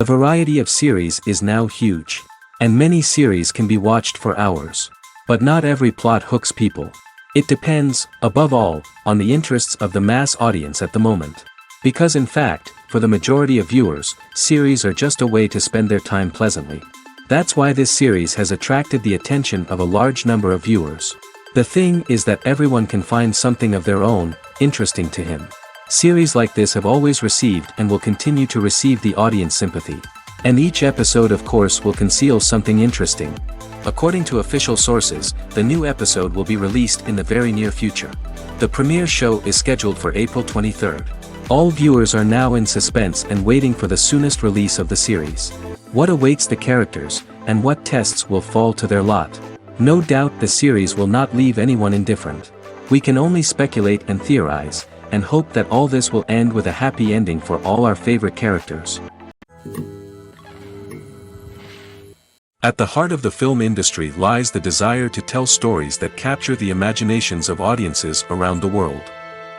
variety of series is now huge. And many series can be watched for hours. But not every plot hooks people. It depends, above all, on the interests of the mass audience at the moment. Because in fact, for the majority of viewers, series are just a way to spend their time pleasantly. That's why this series has attracted the attention of a large number of viewers. The thing is that everyone can find something of their own, interesting to him. Series like this have always received and will continue to receive the audience sympathy. And each episode of course will conceal something interesting. According to official sources, the new episode will be released in the very near future. The premiere show is scheduled for April 23rd. All viewers are now in suspense and waiting for the soonest release of the series. What awaits the characters, and what tests will fall to their lot? No doubt the series will not leave anyone indifferent. We can only speculate and theorize, and hope that all this will end with a happy ending for all our favorite characters. At the heart of the film industry lies the desire to tell stories that capture the imaginations of audiences around the world.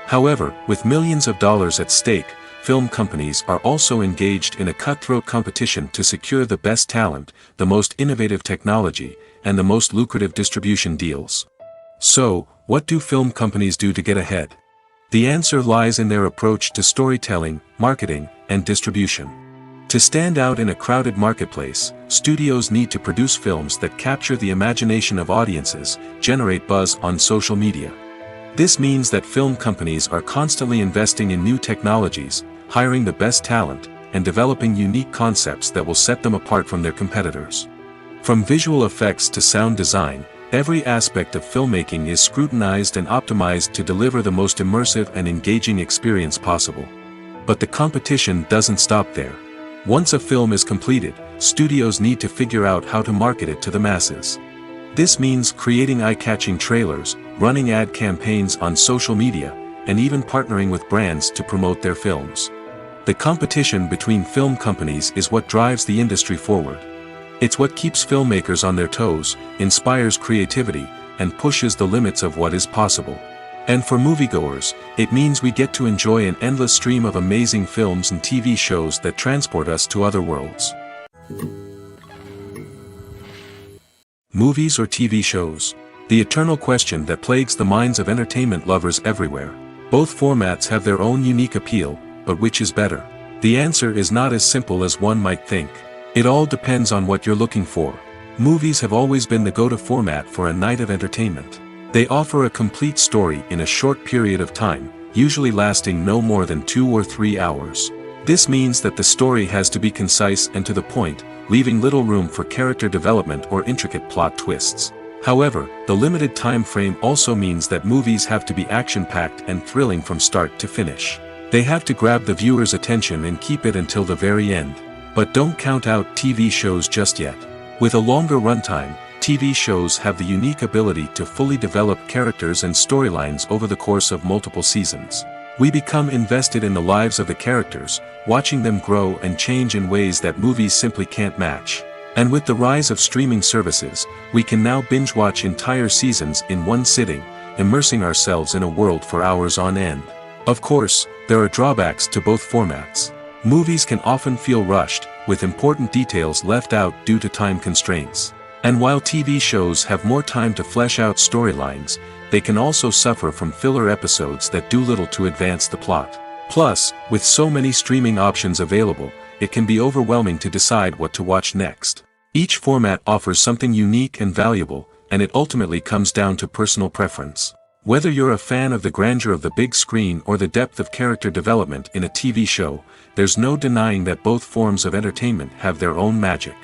However, with millions of dollars at stake, film companies are also engaged in a cutthroat competition to secure the best talent, the most innovative technology, and the most lucrative distribution deals. So, what do film companies do to get ahead? The answer lies in their approach to storytelling, marketing, and distribution. To stand out in a crowded marketplace, studios need to produce films that capture the imagination of audiences, generate buzz on social media. This means that film companies are constantly investing in new technologies, hiring the best talent, and developing unique concepts that will set them apart from their competitors. From visual effects to sound design, every aspect of filmmaking is scrutinized and optimized to deliver the most immersive and engaging experience possible. But the competition doesn't stop there. Once a film is completed, studios need to figure out how to market it to the masses. This means creating eye-catching trailers, running ad campaigns on social media, and even partnering with brands to promote their films. The competition between film companies is what drives the industry forward. It's what keeps filmmakers on their toes, inspires creativity, and pushes the limits of what is possible. And for moviegoers, it means we get to enjoy an endless stream of amazing films and TV shows that transport us to other worlds. Movies or TV shows? The eternal question that plagues the minds of entertainment lovers everywhere. Both formats have their own unique appeal, but which is better? The answer is not as simple as one might think. It all depends on what you're looking for. Movies have always been the go-to format for a night of entertainment. They offer a complete story in a short period of time, usually lasting no more than 2 or 3 hours. This means that the story has to be concise and to the point, leaving little room for character development or intricate plot twists. However, the limited time frame also means that movies have to be action-packed and thrilling from start to finish. They have to grab the viewer's attention and keep it until the very end. But don't count out TV shows just yet. With a longer runtime, TV shows have the unique ability to fully develop characters and storylines over the course of multiple seasons. We become invested in the lives of the characters, watching them grow and change in ways that movies simply can't match. And with the rise of streaming services, we can now binge-watch entire seasons in one sitting, immersing ourselves in a world for hours on end. Of course, there are drawbacks to both formats. Movies can often feel rushed, with important details left out due to time constraints. And while TV shows have more time to flesh out storylines, they can also suffer from filler episodes that do little to advance the plot. Plus, with so many streaming options available, it can be overwhelming to decide what to watch next. Each format offers something unique and valuable, and it ultimately comes down to personal preference. Whether you're a fan of the grandeur of the big screen or the depth of character development in a TV show, there's no denying that both forms of entertainment have their own magic.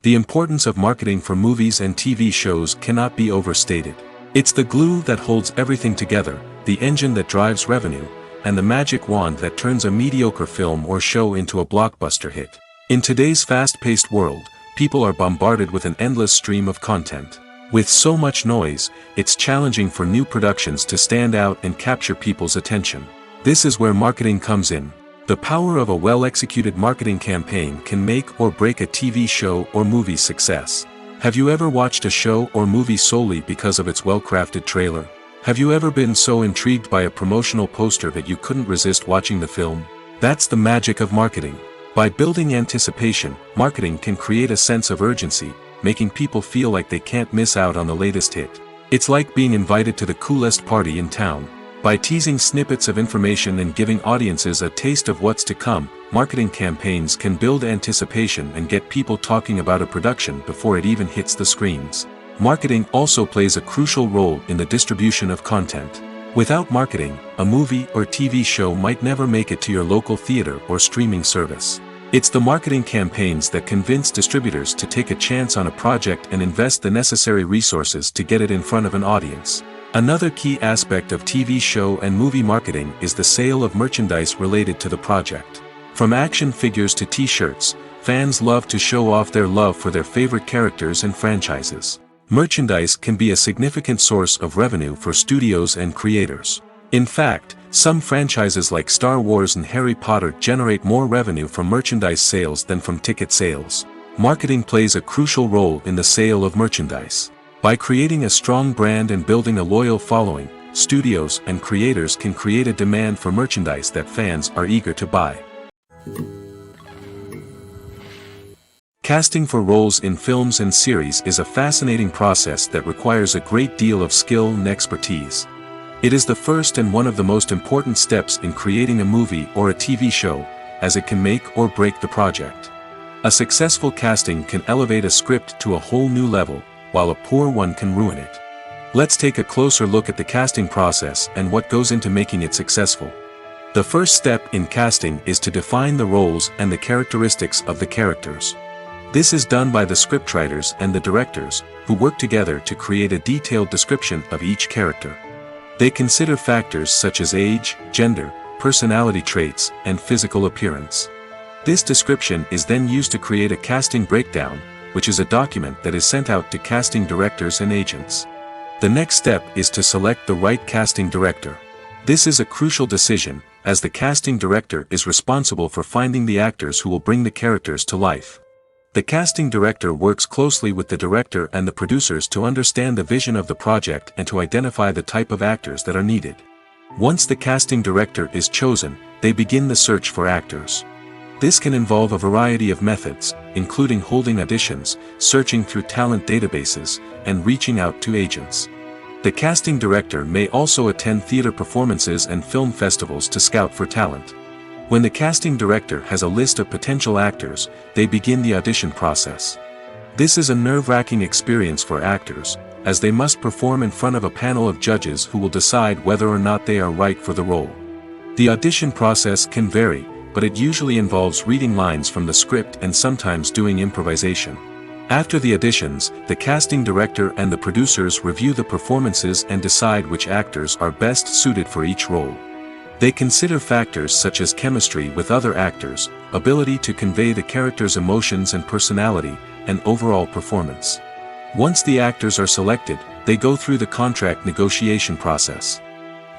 The importance of marketing for movies and TV shows cannot be overstated. It's the glue that holds everything together, the engine that drives revenue, and the magic wand that turns a mediocre film or show into a blockbuster hit. In today's fast-paced world, people are bombarded with an endless stream of content. With so much noise, it's challenging for new productions to stand out and capture people's attention. This is where marketing comes in. The power of a well-executed marketing campaign can make or break a TV show or movie's success. Have you ever watched a show or movie solely because of its well-crafted trailer? Have you ever been so intrigued by a promotional poster that you couldn't resist watching the film? That's the magic of marketing. By building anticipation, marketing can create a sense of urgency, making people feel like they can't miss out on the latest hit. It's like being invited to the coolest party in town. By teasing snippets of information and giving audiences a taste of what's to come, marketing campaigns can build anticipation and get people talking about a production before it even hits the screens. Marketing also plays a crucial role in the distribution of content. Without marketing, a movie or TV show might never make it to your local theater or streaming service. It's the marketing campaigns that convince distributors to take a chance on a project and invest the necessary resources to get it in front of an audience. Another key aspect of TV show and movie marketing is the sale of merchandise related to the project. From action figures to t-shirts, fans love to show off their love for their favorite characters and franchises. Merchandise can be a significant source of revenue for studios and creators. In fact, some franchises like Star Wars and Harry Potter generate more revenue from merchandise sales than from ticket sales. Marketing plays a crucial role in the sale of merchandise. By creating a strong brand and building a loyal following, studios and creators can create a demand for merchandise that fans are eager to buy. Casting for roles in films and series is a fascinating process that requires a great deal of skill and expertise. It is the first and one of the most important steps in creating a movie or a TV show, as it can make or break the project. A successful casting can elevate a script to a whole new level, while a poor one can ruin it. Let's take a closer look at the casting process and what goes into making it successful. The first step in casting is to define the roles and the characteristics of the characters. This is done by the scriptwriters and the directors, who work together to create a detailed description of each character. They consider factors such as age, gender, personality traits, and physical appearance. This description is then used to create a casting breakdown, which is a document that is sent out to casting directors and agents. The next step is to select the right casting director. This is a crucial decision, as the casting director is responsible for finding the actors who will bring the characters to life. The casting director works closely with the director and the producers to understand the vision of the project and to identify the type of actors that are needed. Once the casting director is chosen, they begin the search for actors. This can involve a variety of methods, including holding auditions, searching through talent databases, and reaching out to agents. The casting director may also attend theater performances and film festivals to scout for talent. When the casting director has a list of potential actors, they begin the audition process. This is a nerve-wracking experience for actors, as they must perform in front of a panel of judges who will decide whether or not they are right for the role. The audition process can vary, but it usually involves reading lines from the script and sometimes doing improvisation. After the auditions, the casting director and the producers review the performances and decide which actors are best suited for each role. They consider factors such as chemistry with other actors, ability to convey the character's emotions and personality, and overall performance. Once the actors are selected, they go through the contract negotiation process.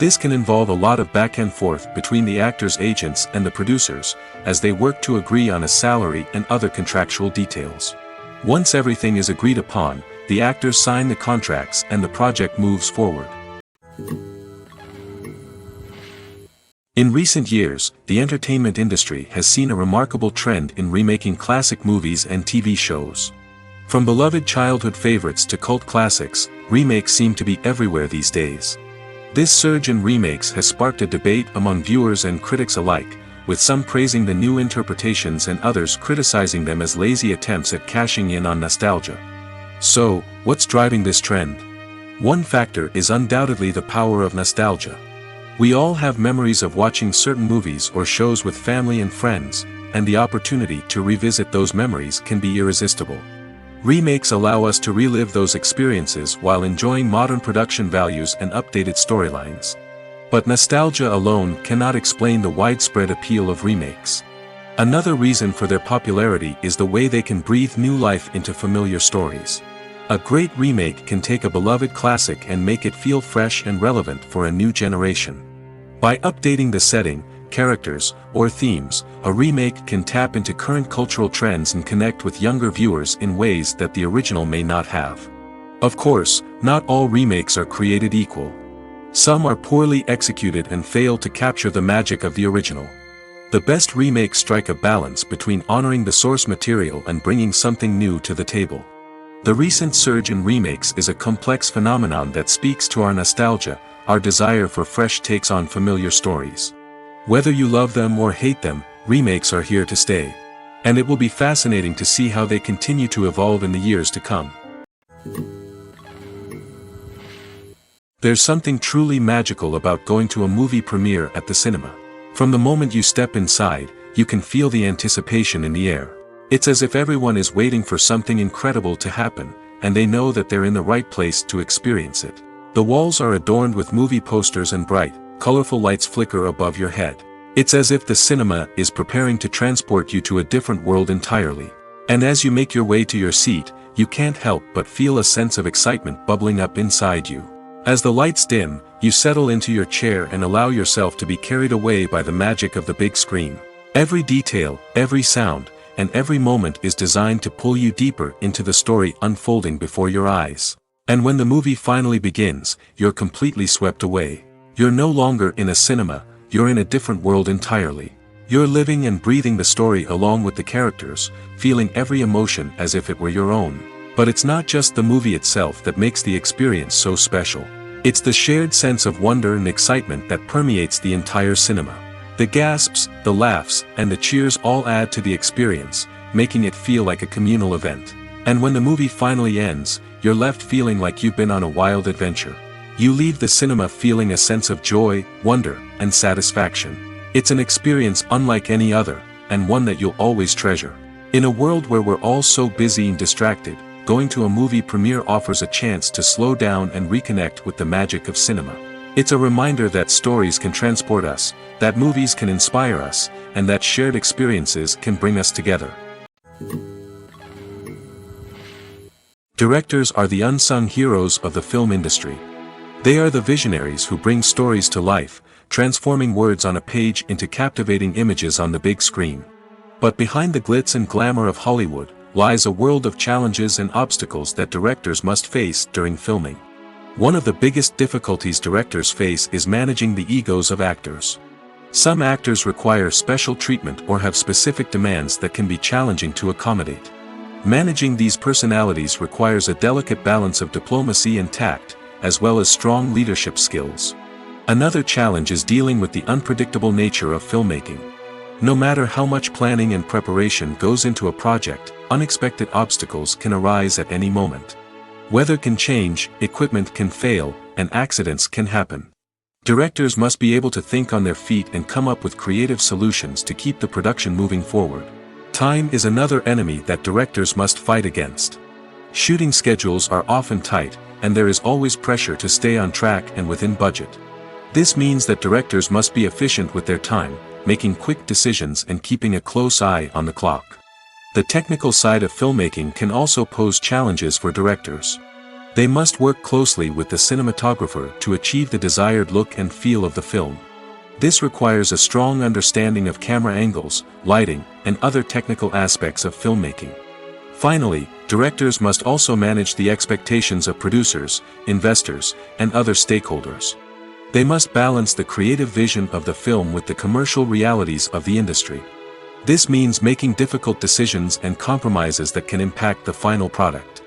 This can involve a lot of back and forth between the actors' agents and the producers, as they work to agree on a salary and other contractual details. Once everything is agreed upon, the actors sign the contracts and the project moves forward. In recent years, the entertainment industry has seen a remarkable trend in remaking classic movies and TV shows. From beloved childhood favorites to cult classics, remakes seem to be everywhere these days. This surge in remakes has sparked a debate among viewers and critics alike, with some praising the new interpretations and others criticizing them as lazy attempts at cashing in on nostalgia. So, what's driving this trend? One factor is undoubtedly the power of nostalgia. We all have memories of watching certain movies or shows with family and friends, and the opportunity to revisit those memories can be irresistible. Remakes allow us to relive those experiences while enjoying modern production values and updated storylines. But nostalgia alone cannot explain the widespread appeal of remakes. Another reason for their popularity is the way they can breathe new life into familiar stories. A great remake can take a beloved classic and make it feel fresh and relevant for a new generation. By updating the setting, characters, or themes, a remake can tap into current cultural trends and connect with younger viewers in ways that the original may not have. Of course, not all remakes are created equal. Some are poorly executed and fail to capture the magic of the original. The best remakes strike a balance between honoring the source material and bringing something new to the table. The recent surge in remakes is a complex phenomenon that speaks to our nostalgia, our desire for fresh takes on familiar stories. Whether you love them or hate them, remakes are here to stay. And it will be fascinating to see how they continue to evolve in the years to come. There's something truly magical about going to a movie premiere at the cinema. From the moment you step inside, you can feel the anticipation in the air. It's as if everyone is waiting for something incredible to happen, and they know that they're in the right place to experience it. The walls are adorned with movie posters and bright, colorful lights flicker above your head. It's as if the cinema is preparing to transport you to a different world entirely. And as you make your way to your seat, you can't help but feel a sense of excitement bubbling up inside you. As the lights dim, you settle into your chair and allow yourself to be carried away by the magic of the big screen. Every detail, every sound, and every moment is designed to pull you deeper into the story unfolding before your eyes. And when the movie finally begins, you're completely swept away. You're no longer in a cinema, you're in a different world entirely. You're living and breathing the story along with the characters, feeling every emotion as if it were your own. But it's not just the movie itself that makes the experience so special. It's the shared sense of wonder and excitement that permeates the entire cinema. The gasps, the laughs, and the cheers all add to the experience, making it feel like a communal event. And when the movie finally ends, you're left feeling like you've been on a wild adventure. You leave the cinema feeling a sense of joy, wonder, and satisfaction. It's an experience unlike any other, and one that you'll always treasure. In a world where we're all so busy and distracted, going to a movie premiere offers a chance to slow down and reconnect with the magic of cinema. It's a reminder that stories can transport us, that movies can inspire us, and that shared experiences can bring us together. Directors are the unsung heroes of the film industry. They are the visionaries who bring stories to life, transforming words on a page into captivating images on the big screen. But behind the glitz and glamour of Hollywood, lies a world of challenges and obstacles that directors must face during filming. One of the biggest difficulties directors face is managing the egos of actors. Some actors require special treatment or have specific demands that can be challenging to accommodate. Managing these personalities requires a delicate balance of diplomacy and tact, as well as strong leadership skills. Another challenge is dealing with the unpredictable nature of filmmaking. No matter how much planning and preparation goes into a project, unexpected obstacles can arise at any moment. Weather can change, equipment can fail, and accidents can happen. Directors must be able to think on their feet and come up with creative solutions to keep the production moving forward. Time is another enemy that directors must fight against. Shooting schedules are often tight, and there is always pressure to stay on track and within budget. This means that directors must be efficient with their time, making quick decisions and keeping a close eye on the clock. The technical side of filmmaking can also pose challenges for directors. They must work closely with the cinematographer to achieve the desired look and feel of the film. This requires a strong understanding of camera angles, lighting, and other technical aspects of filmmaking. Finally, directors must also manage the expectations of producers, investors, and other stakeholders. They must balance the creative vision of the film with the commercial realities of the industry. This means making difficult decisions and compromises that can impact the final product.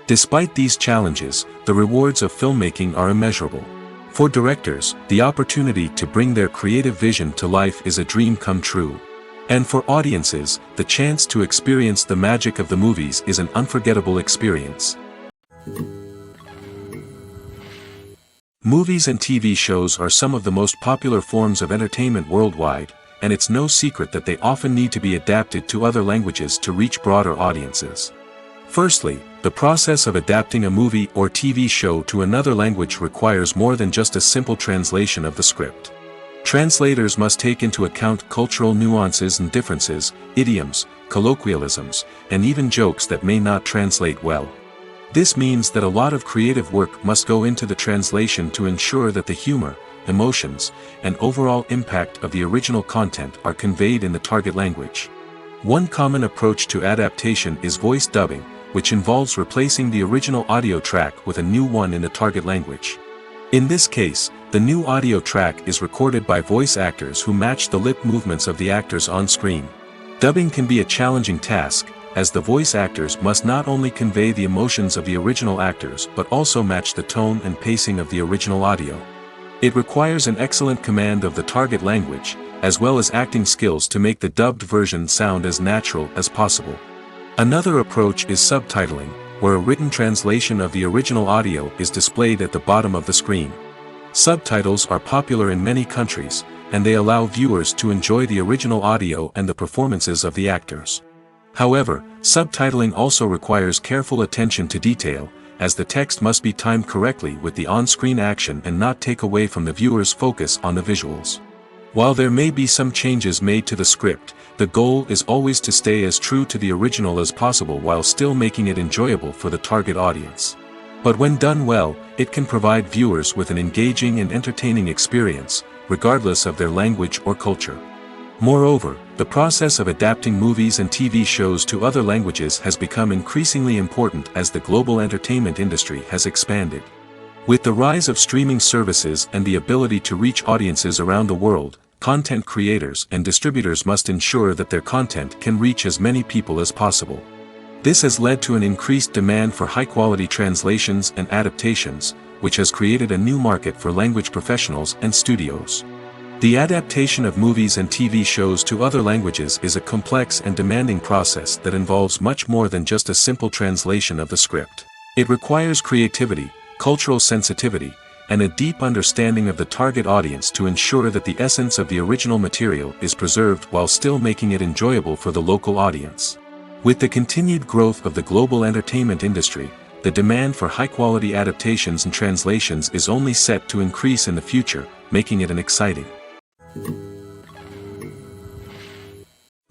Despite these challenges, the rewards of filmmaking are immeasurable. For directors, the opportunity to bring their creative vision to life is a dream come true. And for audiences, the chance to experience the magic of the movies is an unforgettable experience. Movies and TV shows are some of the most popular forms of entertainment worldwide, and it's no secret that they often need to be adapted to other languages to reach broader audiences. Firstly, the process of adapting a movie or TV show to another language requires more than just a simple translation of the script. Translators must take into account cultural nuances and differences, idioms, colloquialisms, and even jokes that may not translate well. This means that a lot of creative work must go into the translation to ensure that the humor, emotions, and overall impact of the original content are conveyed in the target language. One common approach to adaptation is voice dubbing, which involves replacing the original audio track with a new one in the target language. In this case, The new audio track is recorded by voice actors who match the lip movements of the actors on screen. Dubbing can be a challenging task, as the voice actors must not only convey the emotions of the original actors but also match the tone and pacing of the original audio. It requires an excellent command of the target language, as well as acting skills to make the dubbed version sound as natural as possible. Another approach is subtitling, where a written translation of the original audio is displayed at the bottom of the screen. Subtitles are popular in many countries, and they allow viewers to enjoy the original audio and the performances of the actors. However, subtitling also requires careful attention to detail, as the text must be timed correctly with the on-screen action and not take away from the viewer's focus on the visuals. While there may be some changes made to the script, the goal is always to stay as true to the original as possible while still making it enjoyable for the target audience. But when done well, it can provide viewers with an engaging and entertaining experience, regardless of their language or culture. Moreover, the process of adapting movies and TV shows to other languages has become increasingly important as the global entertainment industry has expanded. With the rise of streaming services and the ability to reach audiences around the world, content creators and distributors must ensure that their content can reach as many people as possible. This has led to an increased demand for high-quality translations and adaptations, which has created a new market for language professionals and studios. The adaptation of movies and TV shows to other languages is a complex and demanding process that involves much more than just a simple translation of the script. It requires creativity, cultural sensitivity, and a deep understanding of the target audience to ensure that the essence of the original material is preserved while still making it enjoyable for the local audience. With the continued growth of the global entertainment industry, the demand for high-quality adaptations and translations is only set to increase in the future, making it an exciting.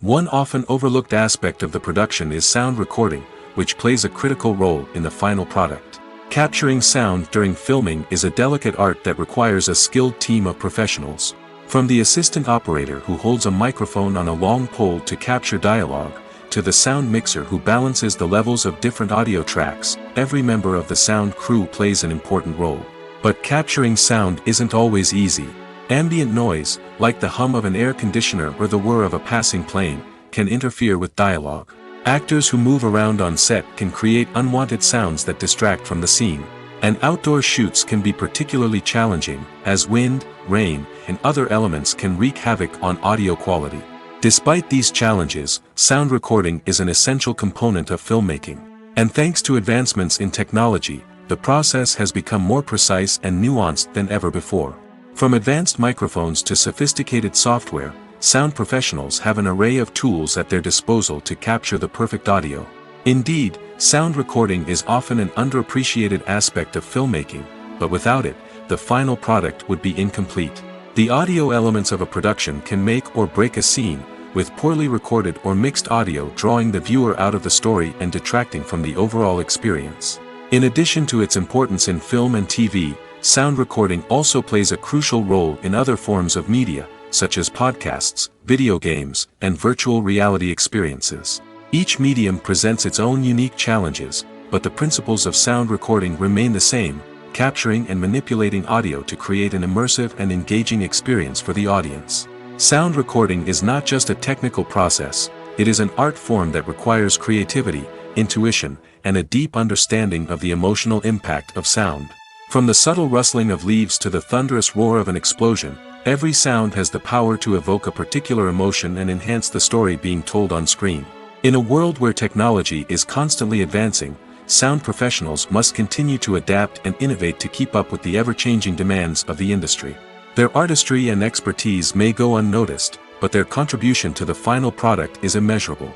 One often overlooked aspect of the production is sound recording, which plays a critical role in the final product. Capturing sound during filming is a delicate art that requires a skilled team of professionals. From the assistant operator who holds a microphone on a long pole to capture dialogue, to the sound mixer who balances the levels of different audio tracks, every member of the sound crew plays an important role. But capturing sound isn't always easy. Ambient noise, like the hum of an air conditioner or the whir of a passing plane, can interfere with dialogue. Actors who move around on set can create unwanted sounds that distract from the scene. And outdoor shoots can be particularly challenging, as wind, rain, and other elements can wreak havoc on audio quality. Despite these challenges, sound recording is an essential component of filmmaking. And thanks to advancements in technology, the process has become more precise and nuanced than ever before. From advanced microphones to sophisticated software, sound professionals have an array of tools at their disposal to capture the perfect audio. Indeed, sound recording is often an underappreciated aspect of filmmaking, but without it, the final product would be incomplete. The audio elements of a production can make or break a scene, with poorly recorded or mixed audio drawing the viewer out of the story and detracting from the overall experience. In addition to its importance in film and TV, sound recording also plays a crucial role in other forms of media, such as podcasts, video games, and virtual reality experiences. Each medium presents its own unique challenges, but the principles of sound recording remain the same, capturing and manipulating audio to create an immersive and engaging experience for the audience. Sound recording is not just a technical process, it is an art form that requires creativity, intuition, and a deep understanding of the emotional impact of sound. From the subtle rustling of leaves to the thunderous roar of an explosion, every sound has the power to evoke a particular emotion and enhance the story being told on screen. In a world where technology is constantly advancing, sound professionals must continue to adapt and innovate to keep up with the ever-changing demands of the industry. Their artistry and expertise may go unnoticed, but their contribution to the final product is immeasurable.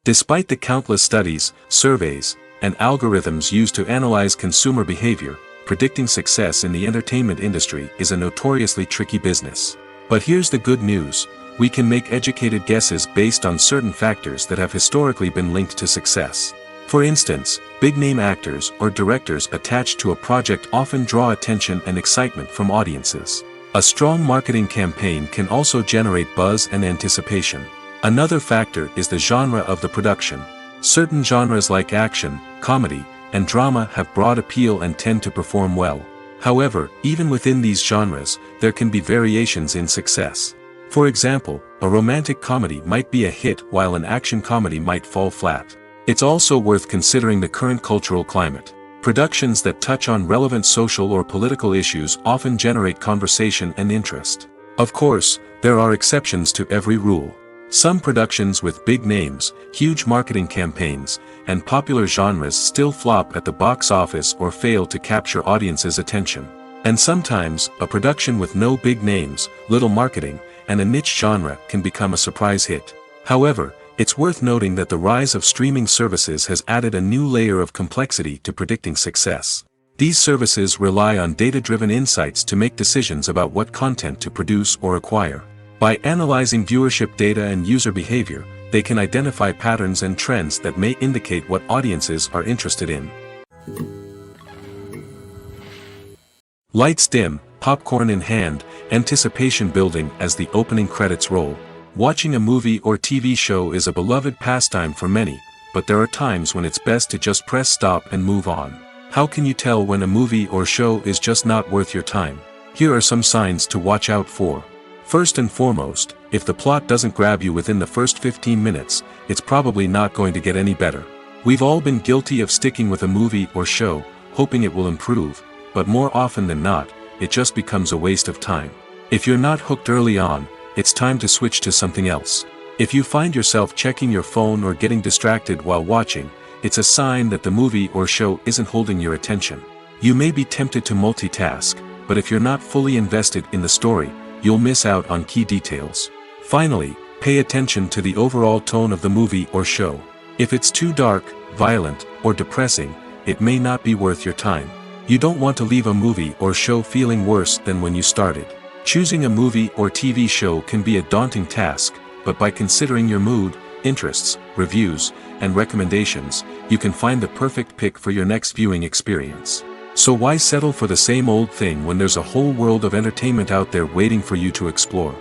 Despite the countless studies, surveys, and algorithms used to analyze consumer behavior, predicting success in the entertainment industry is a notoriously tricky business. But here's the good news: we can make educated guesses based on certain factors that have historically been linked to success. For instance, big-name actors or directors attached to a project often draw attention and excitement from audiences. A strong marketing campaign can also generate buzz and anticipation. Another factor is the genre of the production. Certain genres like action, comedy, and drama have broad appeal and tend to perform well. However, even within these genres, there can be variations in success. For example, a romantic comedy might be a hit while an action comedy might fall flat. It's also worth considering the current cultural climate. Productions that touch on relevant social or political issues often generate conversation and interest. Of course, there are exceptions to every rule. Some productions with big names, huge marketing campaigns, and popular genres still flop at the box office or fail to capture audiences' attention. And sometimes, a production with no big names, little marketing, and a niche genre can become a surprise hit. However, it's worth noting that the rise of streaming services has added a new layer of complexity to predicting success. These services rely on data-driven insights to make decisions about what content to produce or acquire. By analyzing viewership data and user behavior, they can identify patterns and trends that may indicate what audiences are interested in. Lights dim, popcorn in hand, anticipation building as the opening credits roll. Watching a movie or TV show is a beloved pastime for many, but there are times when it's best to just press stop and move on. How can you tell when a movie or show is just not worth your time? Here are some signs to watch out for. First and foremost, if the plot doesn't grab you within the first 15 minutes, it's probably not going to get any better. We've all been guilty of sticking with a movie or show, hoping it will improve, but more often than not, it just becomes a waste of time. If you're not hooked early on, it's time to switch to something else. If you find yourself checking your phone or getting distracted while watching, it's a sign that the movie or show isn't holding your attention. You may be tempted to multitask, but if you're not fully invested in the story, you'll miss out on key details. Finally, pay attention to the overall tone of the movie or show. If it's too dark, violent, or depressing, it may not be worth your time. You don't want to leave a movie or show feeling worse than when you started. Choosing a movie or TV show can be a daunting task, but by considering your mood, interests, reviews, and recommendations, you can find the perfect pick for your next viewing experience. So why settle for the same old thing when there's a whole world of entertainment out there waiting for you to explore?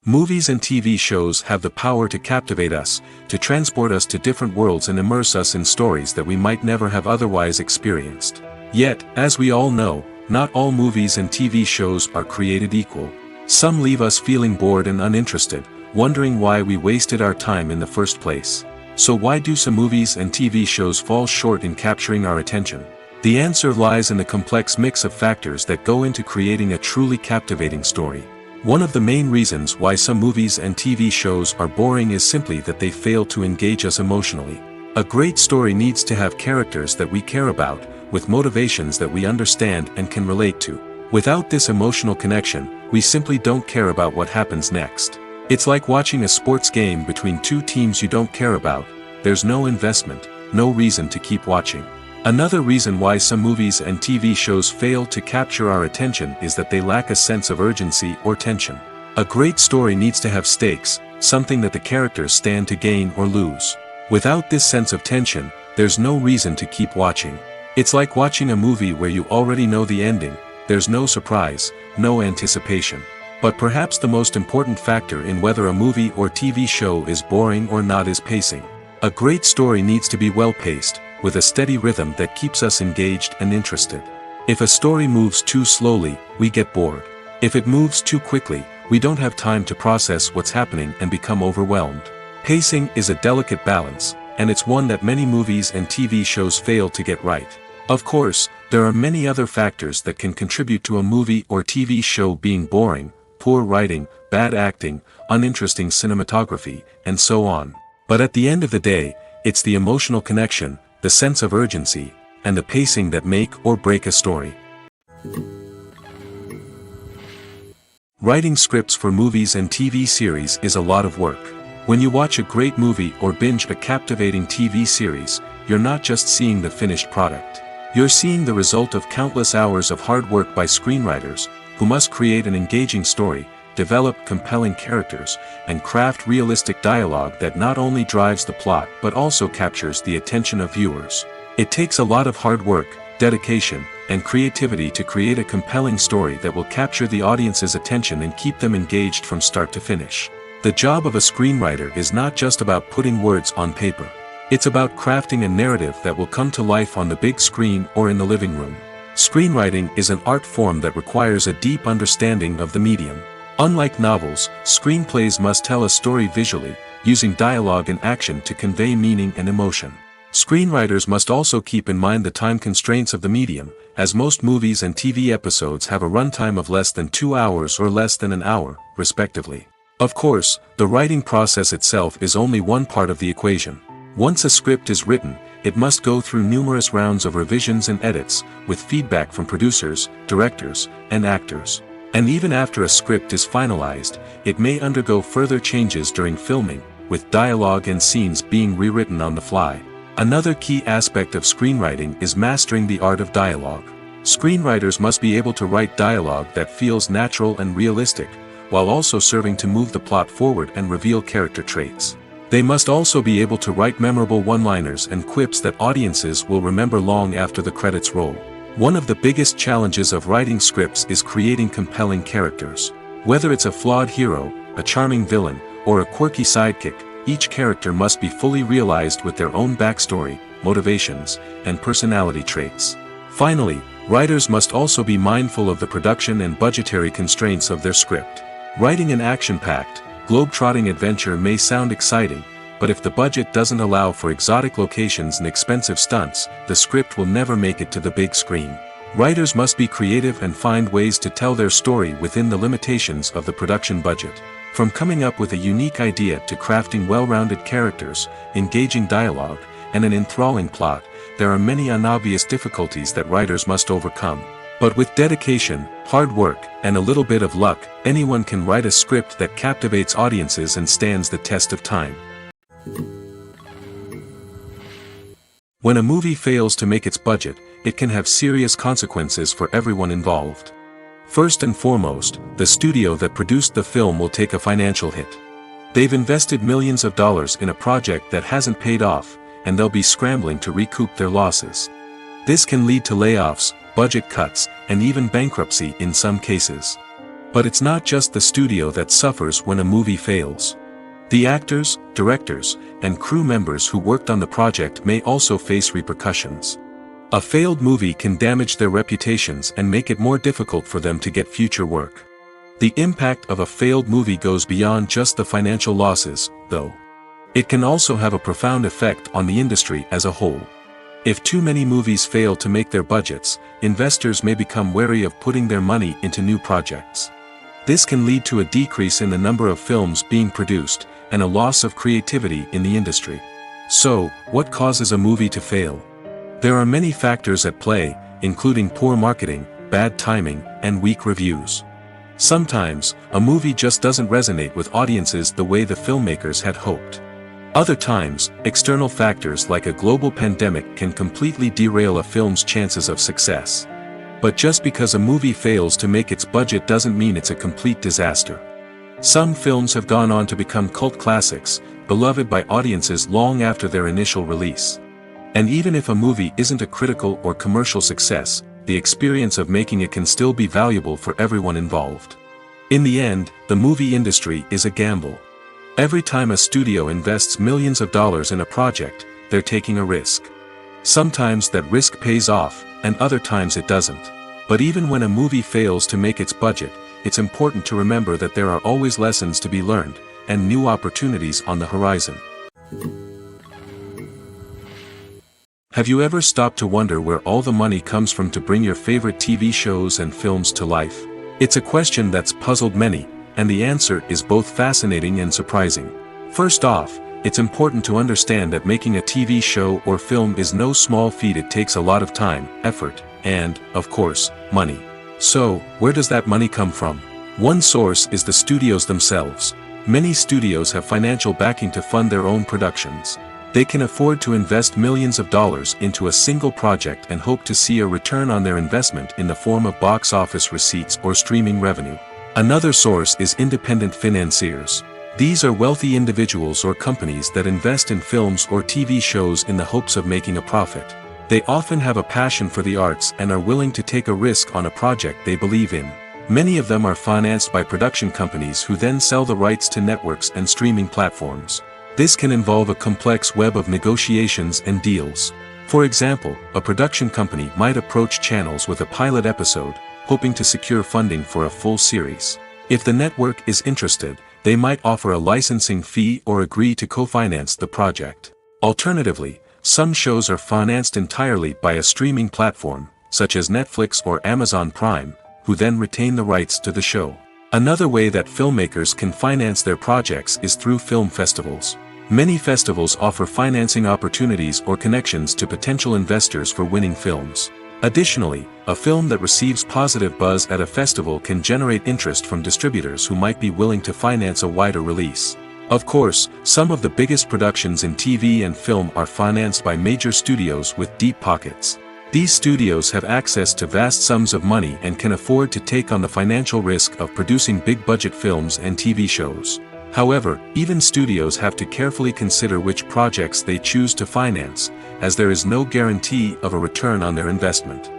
Movies and TV shows have the power to captivate us, to transport us to different worlds and immerse us in stories that we might never have otherwise experienced. Yet, as we all know, not all movies and TV shows are created equal. Some leave us feeling bored and uninterested, wondering why we wasted our time in the first place. So why do some movies and TV shows fall short in capturing our attention? The answer lies in the complex mix of factors that go into creating a truly captivating story. One of the main reasons why some movies and TV shows are boring is simply that they fail to engage us emotionally. A great story needs to have characters that we care about, with motivations that we understand and can relate to. Without this emotional connection, we simply don't care about what happens next. It's like watching a sports game between two teams you don't care about. There's no investment, no reason to keep watching. Another reason why some movies and TV shows fail to capture our attention is that they lack a sense of urgency or tension. A great story needs to have stakes, something that the characters stand to gain or lose. Without this sense of tension, there's no reason to keep watching. It's like watching a movie where you already know the ending. There's no surprise, no anticipation. But perhaps the most important factor in whether a movie or TV show is boring or not is pacing. A great story needs to be well-paced, with a steady rhythm that keeps us engaged and interested. If a story moves too slowly, we get bored. If it moves too quickly, we don't have time to process what's happening and become overwhelmed. Pacing is a delicate balance, and it's one that many movies and TV shows fail to get right. Of course, there are many other factors that can contribute to a movie or TV show being boring: poor writing, bad acting, uninteresting cinematography, and so on. But at the end of the day, it's the emotional connection, the sense of urgency, and the pacing that make or break a story. Writing scripts for movies and TV series is a lot of work. When you watch a great movie or binge a captivating TV series, you're not just seeing the finished product. You're seeing the result of countless hours of hard work by screenwriters, who must create an engaging story, develop compelling characters, and craft realistic dialogue that not only drives the plot but also captures the attention of viewers. It takes a lot of hard work, dedication, and creativity to create a compelling story that will capture the audience's attention and keep them engaged from start to finish. The job of a screenwriter is not just about putting words on paper. It's about crafting a narrative that will come to life on the big screen or in the living room. Screenwriting is an art form that requires a deep understanding of the medium. Unlike novels, screenplays must tell a story visually, using dialogue and action to convey meaning and emotion. Screenwriters must also keep in mind the time constraints of the medium, as most movies and TV episodes have a runtime of less than 2 hours or less than an hour, respectively. Of course, the writing process itself is only one part of the equation. Once a script is written, it must go through numerous rounds of revisions and edits, with feedback from producers, directors, and actors. And even after a script is finalized, it may undergo further changes during filming, with dialogue and scenes being rewritten on the fly. Another key aspect of screenwriting is mastering the art of dialogue. Screenwriters must be able to write dialogue that feels natural and realistic, while also serving to move the plot forward and reveal character traits. They must also be able to write memorable one-liners and quips that audiences will remember long after the credits roll. One of the biggest challenges of writing scripts is creating compelling characters. Whether it's a flawed hero, a charming villain, or a quirky sidekick, each character must be fully realized with their own backstory, motivations, and personality traits. Finally, writers must also be mindful of the production and budgetary constraints of their script. Writing an action-packed, globe-trotting adventure may sound exciting, but if the budget doesn't allow for exotic locations and expensive stunts, the script will never make it to the big screen. Writers must be creative and find ways to tell their story within the limitations of the production budget. From coming up with a unique idea to crafting well-rounded characters, engaging dialogue, and an enthralling plot, there are many unobvious difficulties that writers must overcome. But with dedication, hard work, and a little bit of luck, anyone can write a script that captivates audiences and stands the test of time. When a movie fails to make its budget, it can have serious consequences for everyone involved. First and foremost, the studio that produced the film will take a financial hit. They've invested millions of dollars in a project that hasn't paid off, and they'll be scrambling to recoup their losses. This can lead to layoffs, budget cuts, and even bankruptcy in some cases. But it's not just the studio that suffers when a movie fails. The actors, directors, and crew members who worked on the project may also face repercussions. A failed movie can damage their reputations and make it more difficult for them to get future work. The impact of a failed movie goes beyond just the financial losses, though. It can also have a profound effect on the industry as a whole. If too many movies fail to make their budgets, investors may become wary of putting their money into new projects. This can lead to a decrease in the number of films being produced, and a loss of creativity in the industry. So, what causes a movie to fail? There are many factors at play, including poor marketing, bad timing, and weak reviews. Sometimes, a movie just doesn't resonate with audiences the way the filmmakers had hoped. Other times, external factors like a global pandemic can completely derail a film's chances of success. But just because a movie fails to make its budget doesn't mean it's a complete disaster. Some films have gone on to become cult classics, beloved by audiences long after their initial release. And even if a movie isn't a critical or commercial success, the experience of making it can still be valuable for everyone involved. In the end, the movie industry is a gamble. Every time a studio invests millions of dollars in a project, they're taking a risk. Sometimes that risk pays off, and other times it doesn't. But even when a movie fails to make its budget, it's important to remember that there are always lessons to be learned, and new opportunities on the horizon. Have you ever stopped to wonder where all the money comes from to bring your favorite TV shows and films to life? It's a question that's puzzled many, and the answer is both fascinating and surprising. First off, it's important to understand that making a TV show or film is no small feat. It takes a lot of time, effort, and, of course, money. So, where does that money come from? One source is the studios themselves. Many studios have financial backing to fund their own productions. They can afford to invest millions of dollars into a single project and hope to see a return on their investment in the form of box office receipts or streaming revenue. Another source is independent financiers. These are wealthy individuals or companies that invest in films or TV shows in the hopes of making a profit. They often have a passion for the arts and are willing to take a risk on a project they believe in. Many of them are financed by production companies who then sell the rights to networks and streaming platforms. This can involve a complex web of negotiations and deals. For example, a production company might approach channels with a pilot episode, hoping to secure funding for a full series. If the network is interested, they might offer a licensing fee or agree to co-finance the project. Alternatively, some shows are financed entirely by a streaming platform, such as Netflix or Amazon Prime, who then retain the rights to the show. Another way that filmmakers can finance their projects is through film festivals. Many festivals offer financing opportunities or connections to potential investors for winning films. Additionally, a film that receives positive buzz at a festival can generate interest from distributors who might be willing to finance a wider release. Of course, some of the biggest productions in TV and film are financed by major studios with deep pockets. These studios have access to vast sums of money and can afford to take on the financial risk of producing big-budget films and TV shows. However, even studios have to carefully consider which projects they choose to finance, as there is no guarantee of a return on their investment.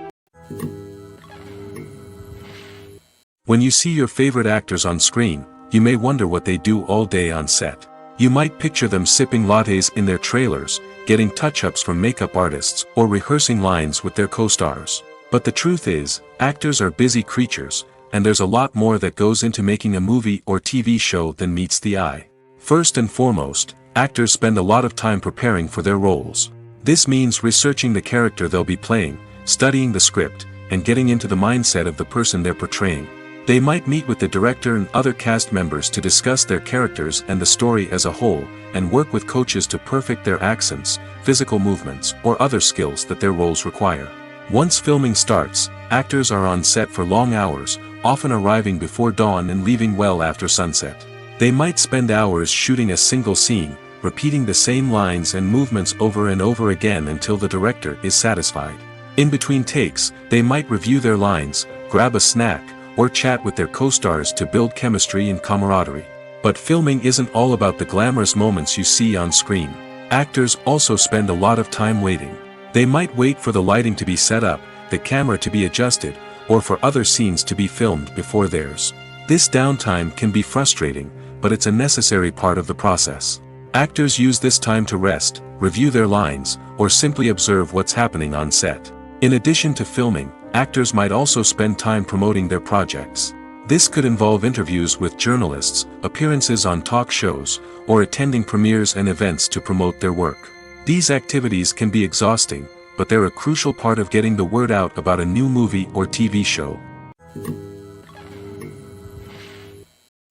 When you see your favorite actors on screen, you may wonder what they do all day on set. You might picture them sipping lattes in their trailers, getting touch-ups from makeup artists, or rehearsing lines with their co-stars. But the truth is, actors are busy creatures, and there's a lot more that goes into making a movie or TV show than meets the eye. First and foremost, actors spend a lot of time preparing for their roles. This means researching the character they'll be playing, studying the script, and getting into the mindset of the person they're portraying. They might meet with the director and other cast members to discuss their characters and the story as a whole, and work with coaches to perfect their accents, physical movements, or other skills that their roles require. Once filming starts, actors are on set for long hours, often arriving before dawn and leaving well after sunset. They might spend hours shooting a single scene, repeating the same lines and movements over and over again until the director is satisfied. In between takes, they might review their lines, grab a snack, or chat with their co-stars to build chemistry and camaraderie. But filming isn't all about the glamorous moments you see on screen. Actors also spend a lot of time waiting. They might wait for the lighting to be set up, the camera to be adjusted, or for other scenes to be filmed before theirs. This downtime can be frustrating, but it's a necessary part of the process. Actors use this time to rest, review their lines, or simply observe what's happening on set. In addition to filming, actors might also spend time promoting their projects. This could involve interviews with journalists, appearances on talk shows, or attending premieres and events to promote their work. These activities can be exhausting, but they're a crucial part of getting the word out about a new movie or TV show.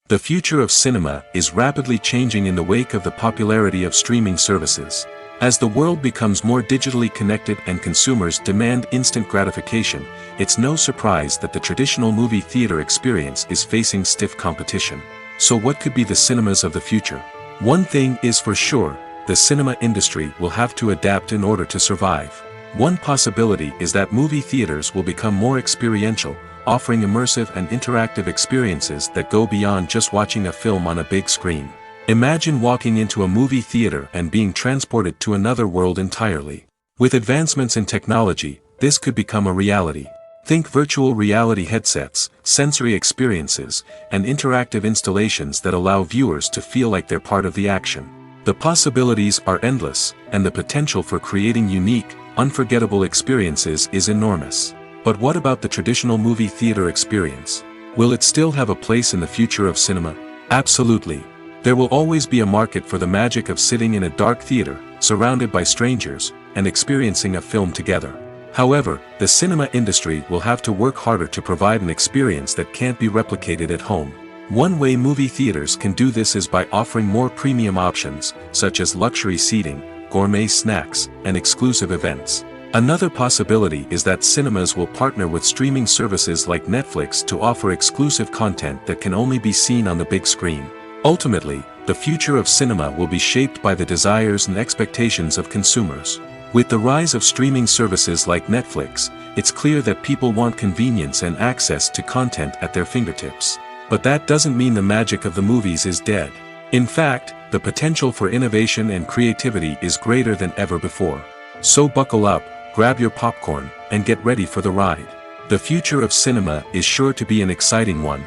The future of cinema is rapidly changing in the wake of the popularity of streaming services. As the world becomes more digitally connected and consumers demand instant gratification, it's no surprise that the traditional movie theater experience is facing stiff competition. So what could be the cinemas of the future? One thing is for sure, the cinema industry will have to adapt in order to survive. One possibility is that movie theaters will become more experiential, offering immersive and interactive experiences that go beyond just watching a film on a big screen. Imagine walking into a movie theater and being transported to another world entirely. With advancements in technology, this could become a reality. Think virtual reality headsets, sensory experiences, and interactive installations that allow viewers to feel like they're part of the action. The possibilities are endless, and the potential for creating unique, unforgettable experiences is enormous. But what about the traditional movie theater experience? Will it still have a place in the future of cinema? Absolutely. There will always be a market for the magic of sitting in a dark theater, surrounded by strangers, and experiencing a film together. However, the cinema industry will have to work harder to provide an experience that can't be replicated at home. One way movie theaters can do this is by offering more premium options, such as luxury seating, gourmet snacks, and exclusive events. Another possibility is that cinemas will partner with streaming services like Netflix to offer exclusive content that can only be seen on the big screen. Ultimately, the future of cinema will be shaped by the desires and expectations of consumers. With the rise of streaming services like Netflix, it's clear that people want convenience and access to content at their fingertips. But that doesn't mean the magic of the movies is dead. In fact, the potential for innovation and creativity is greater than ever before. So buckle up, grab your popcorn, and get ready for the ride. The future of cinema is sure to be an exciting one.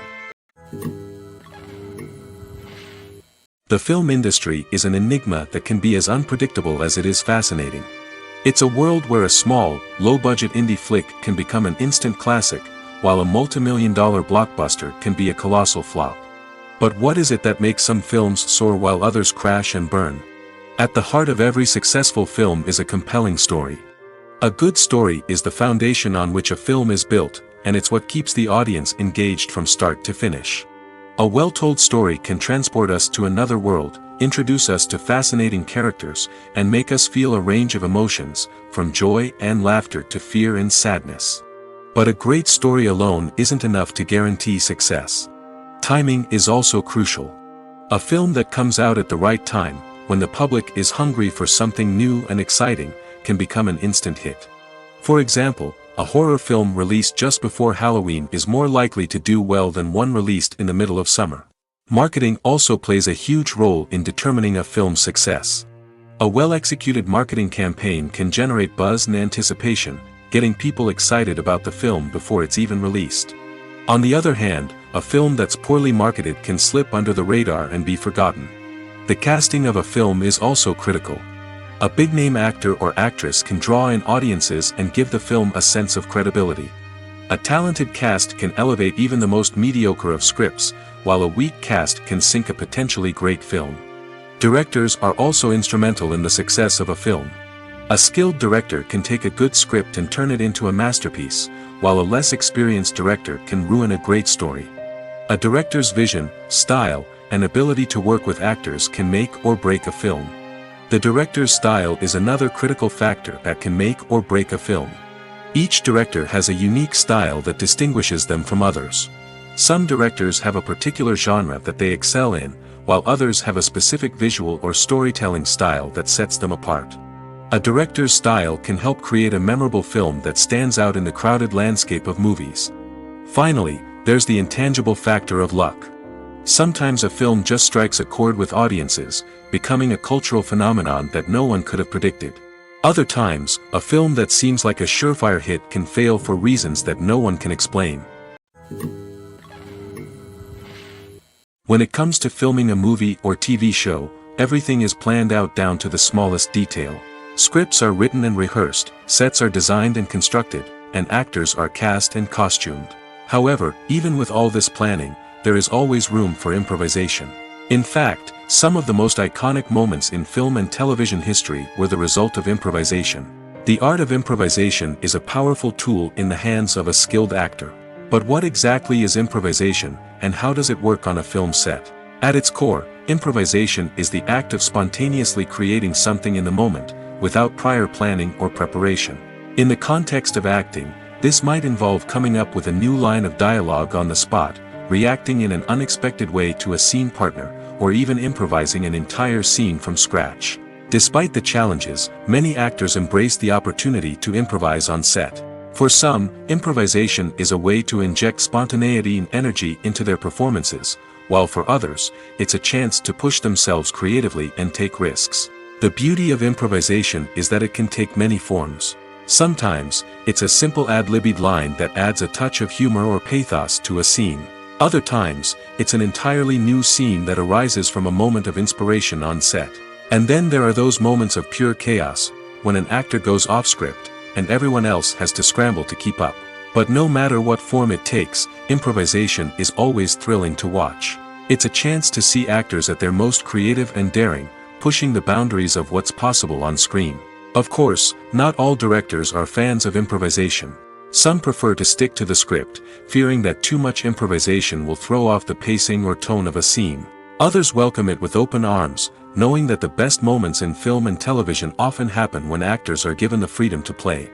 The film industry is an enigma that can be as unpredictable as it is fascinating. It's a world where a small, low-budget indie flick can become an instant classic, while a multi-million-dollar blockbuster can be a colossal flop. But what is it that makes some films soar while others crash and burn? At the heart of every successful film is a compelling story. A good story is the foundation on which a film is built, and it's what keeps the audience engaged from start to finish. A well-told story can transport us to another world, introduce us to fascinating characters, and make us feel a range of emotions, from joy and laughter to fear and sadness. But a great story alone isn't enough to guarantee success. Timing is also crucial. A film that comes out at the right time, when the public is hungry for something new and exciting, can become an instant hit. For example, a horror film released just before Halloween is more likely to do well than one released in the middle of summer. Marketing also plays a huge role in determining a film's success. A well-executed marketing campaign can generate buzz and anticipation, getting people excited about the film before it's even released. On the other hand, a film that's poorly marketed can slip under the radar and be forgotten. The casting of a film is also critical. A big-name actor or actress can draw in audiences and give the film a sense of credibility. A talented cast can elevate even the most mediocre of scripts, while a weak cast can sink a potentially great film. Directors are also instrumental in the success of a film. A skilled director can take a good script and turn it into a masterpiece, while a less experienced director can ruin a great story. A director's vision, style, and ability to work with actors can make or break a film. The director's style is another critical factor that can make or break a film. Each director has a unique style that distinguishes them from others. Some directors have a particular genre that they excel in, while others have a specific visual or storytelling style that sets them apart. A director's style can help create a memorable film that stands out in the crowded landscape of movies. Finally, there's the intangible factor of luck. Sometimes a film just strikes a chord with audiences, becoming a cultural phenomenon that no one could have predicted. Other times, a film that seems like a surefire hit can fail for reasons that no one can explain. When it comes to filming a movie or TV show, everything is planned out down to the smallest detail. Scripts are written and rehearsed, sets are designed and constructed, and actors are cast and costumed. However, even with all this planning, there is always room for improvisation. In fact, some of the most iconic moments in film and television history were the result of improvisation. The art of improvisation is a powerful tool in the hands of a skilled actor. But what exactly is improvisation, and how does it work on a film set? At its core, improvisation is the act of spontaneously creating something in the moment, without prior planning or preparation. In the context of acting, this might involve coming up with a new line of dialogue on the spot, reacting in an unexpected way to a scene partner, or even improvising an entire scene from scratch. Despite the challenges, many actors embrace the opportunity to improvise on set. For some, improvisation is a way to inject spontaneity and energy into their performances, while for others, it's a chance to push themselves creatively and take risks. The beauty of improvisation is that it can take many forms. Sometimes, it's a simple ad-libbed line that adds a touch of humor or pathos to a scene. Other times, it's an entirely new scene that arises from a moment of inspiration on set. And then there are those moments of pure chaos, when an actor goes off script, and everyone else has to scramble to keep up. But no matter what form it takes, improvisation is always thrilling to watch. It's a chance to see actors at their most creative and daring, pushing the boundaries of what's possible on screen. Of course, not all directors are fans of improvisation. Some prefer to stick to the script, fearing that too much improvisation will throw off the pacing or tone of a scene. Others welcome it with open arms, knowing that the best moments in film and television often happen when actors are given the freedom to play.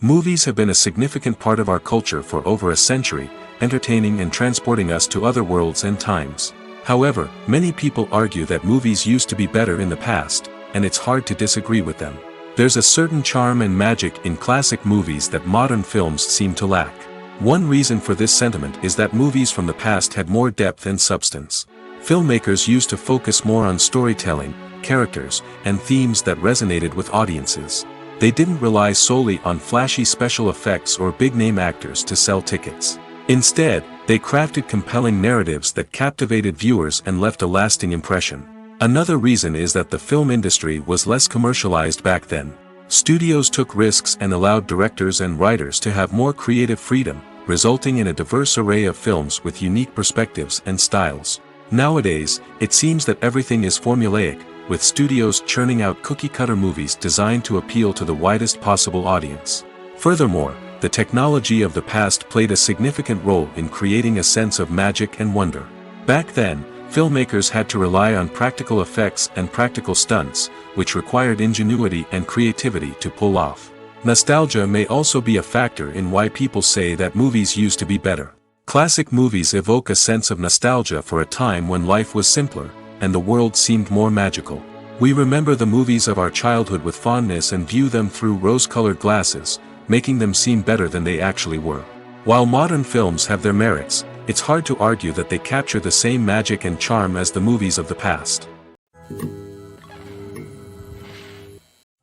Movies have been a significant part of our culture for over a century, entertaining and transporting us to other worlds and times. However, many people argue that movies used to be better in the past, and it's hard to disagree with them. There's a certain charm and magic in classic movies that modern films seem to lack. One reason for this sentiment is that movies from the past had more depth and substance. Filmmakers used to focus more on storytelling, characters, and themes that resonated with audiences. They didn't rely solely on flashy special effects or big-name actors to sell tickets. Instead, They crafted compelling narratives that captivated viewers and left a lasting impression. Another reason is that the film industry was less commercialized back then. Studios took risks and allowed directors and writers to have more creative freedom, resulting in a diverse array of films with unique perspectives and styles. Nowadays, it seems that everything is formulaic, with studios churning out cookie-cutter movies designed to appeal to the widest possible audience. Furthermore, the technology of the past played a significant role in creating a sense of magic and wonder. Back then, filmmakers had to rely on practical effects and practical stunts, which required ingenuity and creativity to pull off. Nostalgia may also be a factor in why people say that movies used to be better. Classic movies evoke a sense of nostalgia for a time when life was simpler, and the world seemed more magical. We remember the movies of our childhood with fondness and view them through rose-colored glasses, making them seem better than they actually were. While modern films have their merits, it's hard to argue that they capture the same magic and charm as the movies of the past.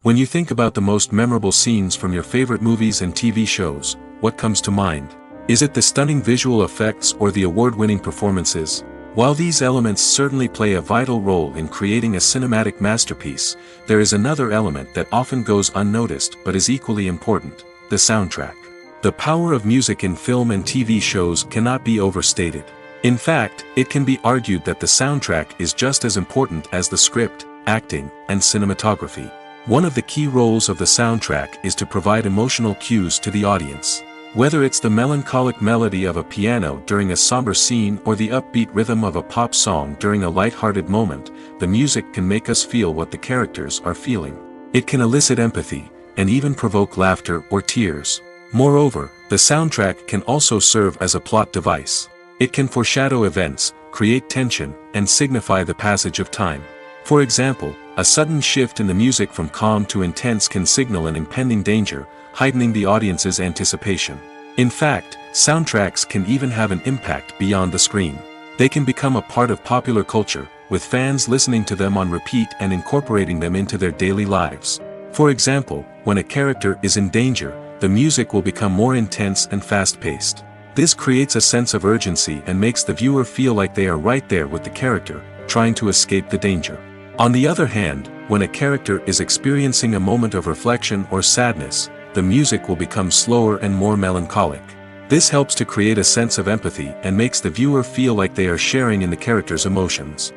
When you think about the most memorable scenes from your favorite movies and TV shows, what comes to mind? Is it the stunning visual effects or the award-winning performances? While these elements certainly play a vital role in creating a cinematic masterpiece, there is another element that often goes unnoticed but is equally important: the soundtrack. The power of music in film and TV shows cannot be overstated. In fact, it can be argued that the soundtrack is just as important as the script, acting, and cinematography. One of the key roles of the soundtrack is to provide emotional cues to the audience. Whether it's the melancholic melody of a piano during a somber scene or the upbeat rhythm of a pop song during a light-hearted moment, the music can make us feel what the characters are feeling. It can elicit empathy, and even provoke laughter or tears. Moreover, the soundtrack can also serve as a plot device. It can foreshadow events, create tension, and signify the passage of time. For example, a sudden shift in the music from calm to intense can signal an impending danger, heightening the audience's anticipation. In fact, soundtracks can even have an impact beyond the screen. They can become a part of popular culture, with fans listening to them on repeat and incorporating them into their daily lives. For example, when a character is in danger, the music will become more intense and fast-paced. This creates a sense of urgency and makes the viewer feel like they are right there with the character, trying to escape the danger. On the other hand, when a character is experiencing a moment of reflection or sadness, the music will become slower and more melancholic. This helps to create a sense of empathy and makes the viewer feel like they are sharing in the character's emotions.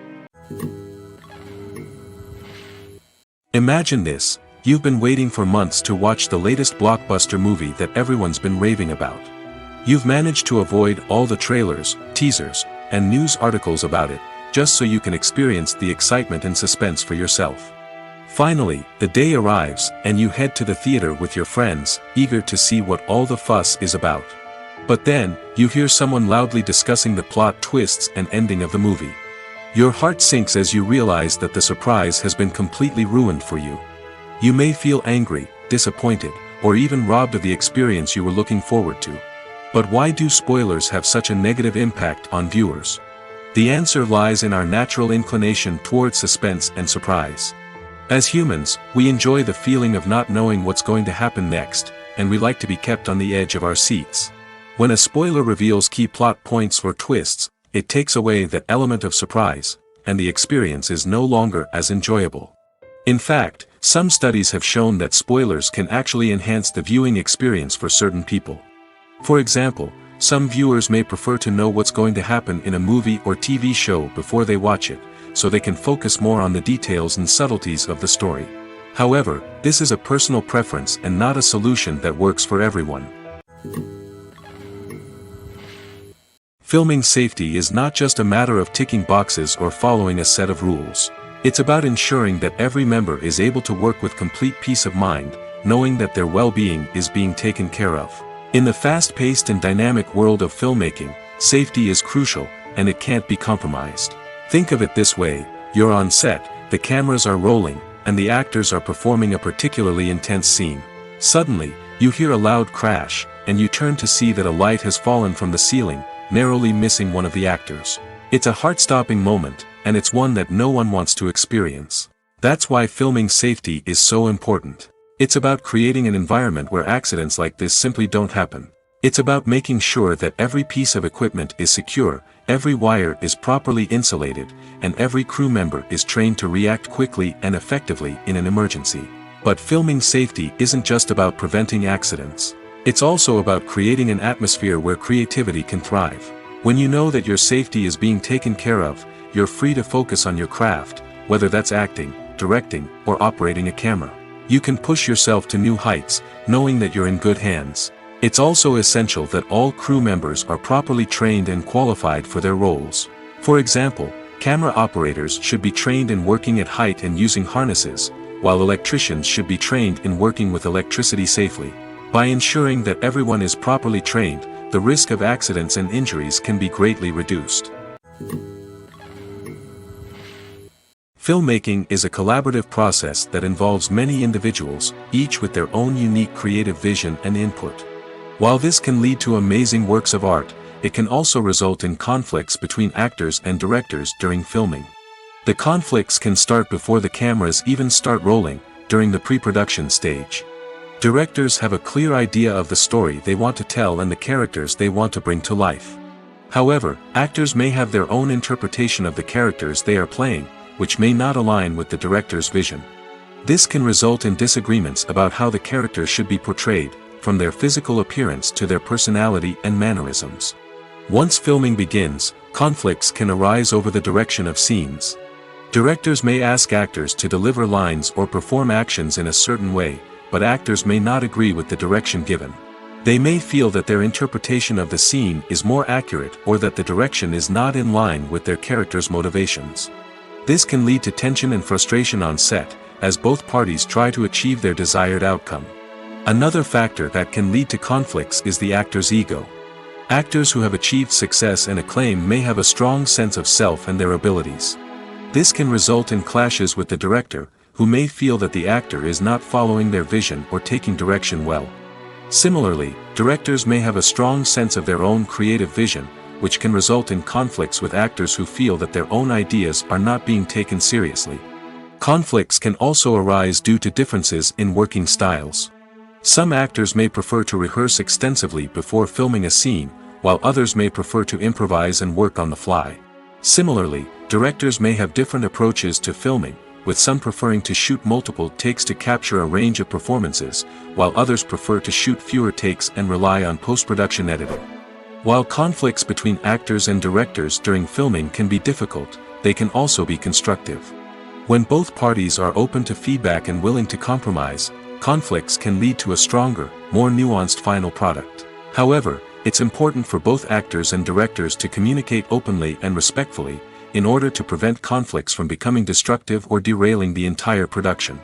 Imagine this: you've been waiting for months to watch the latest blockbuster movie that everyone's been raving about. You've managed to avoid all the trailers, teasers, and news articles about it, just so you can experience the excitement and suspense for yourself. Finally, the day arrives, and you head to the theater with your friends, eager to see what all the fuss is about. But then, you hear someone loudly discussing the plot twists and ending of the movie. Your heart sinks as you realize that the surprise has been completely ruined for you. You may feel angry, disappointed, or even robbed of the experience you were looking forward to. But why do spoilers have such a negative impact on viewers? The answer lies in our natural inclination towards suspense and surprise. As humans, we enjoy the feeling of not knowing what's going to happen next, and we like to be kept on the edge of our seats. When a spoiler reveals key plot points or twists, it takes away that element of surprise, and the experience is no longer as enjoyable. In fact, some studies have shown that spoilers can actually enhance the viewing experience for certain people. For example, some viewers may prefer to know what's going to happen in a movie or TV show before they watch it, so they can focus more on the details and subtleties of the story. However, this is a personal preference and not a solution that works for everyone. Filming safety is not just a matter of ticking boxes or following a set of rules. It's about ensuring that every member is able to work with complete peace of mind, knowing that their well-being is being taken care of. In the fast-paced and dynamic world of filmmaking, safety is crucial, and it can't be compromised. Think of it this way: you're on set, the cameras are rolling, and the actors are performing a particularly intense scene. Suddenly, you hear a loud crash, and you turn to see that a light has fallen from the ceiling, narrowly missing one of the actors. It's a heart-stopping moment, and it's one that no one wants to experience. That's why filming safety is so important. It's about creating an environment where accidents like this simply don't happen. It's about making sure that every piece of equipment is secure, every wire is properly insulated, and every crew member is trained to react quickly and effectively in an emergency. But filming safety isn't just about preventing accidents. It's also about creating an atmosphere where creativity can thrive. When you know that your safety is being taken care of, you're free to focus on your craft, whether that's acting, directing, or operating a camera. You can push yourself to new heights, knowing that you're in good hands. It's also essential that all crew members are properly trained and qualified for their roles. For example, camera operators should be trained in working at height and using harnesses, while electricians should be trained in working with electricity safely. By ensuring that everyone is properly trained, the risk of accidents and injuries can be greatly reduced. Filmmaking is a collaborative process that involves many individuals, each with their own unique creative vision and input. While this can lead to amazing works of art, it can also result in conflicts between actors and directors during filming. The conflicts can start before the cameras even start rolling, during the pre-production stage. Directors have a clear idea of the story they want to tell and the characters they want to bring to life. However, actors may have their own interpretation of the characters they are playing, which may not align with the director's vision. This can result in disagreements about how the characters should be portrayed, from their physical appearance to their personality and mannerisms. Once filming begins, conflicts can arise over the direction of scenes. Directors may ask actors to deliver lines or perform actions in a certain way, but actors may not agree with the direction given. They may feel that their interpretation of the scene is more accurate or that the direction is not in line with their character's motivations. This can lead to tension and frustration on set, as both parties try to achieve their desired outcome. Another factor that can lead to conflicts is the actor's ego. Actors who have achieved success and acclaim may have a strong sense of self and their abilities. This can result in clashes with the director, who may feel that the actor is not following their vision or taking direction well. Similarly, directors may have a strong sense of their own creative vision, which can result in conflicts with actors who feel that their own ideas are not being taken seriously. Conflicts can also arise due to differences in working styles. Some actors may prefer to rehearse extensively before filming a scene, while others may prefer to improvise and work on the fly. Similarly, directors may have different approaches to filming, with some preferring to shoot multiple takes to capture a range of performances, while others prefer to shoot fewer takes and rely on post-production editing. While conflicts between actors and directors during filming can be difficult, they can also be constructive. When both parties are open to feedback and willing to compromise, conflicts can lead to a stronger, more nuanced final product. However, it's important for both actors and directors to communicate openly and respectfully, in order to prevent conflicts from becoming destructive or derailing the entire production.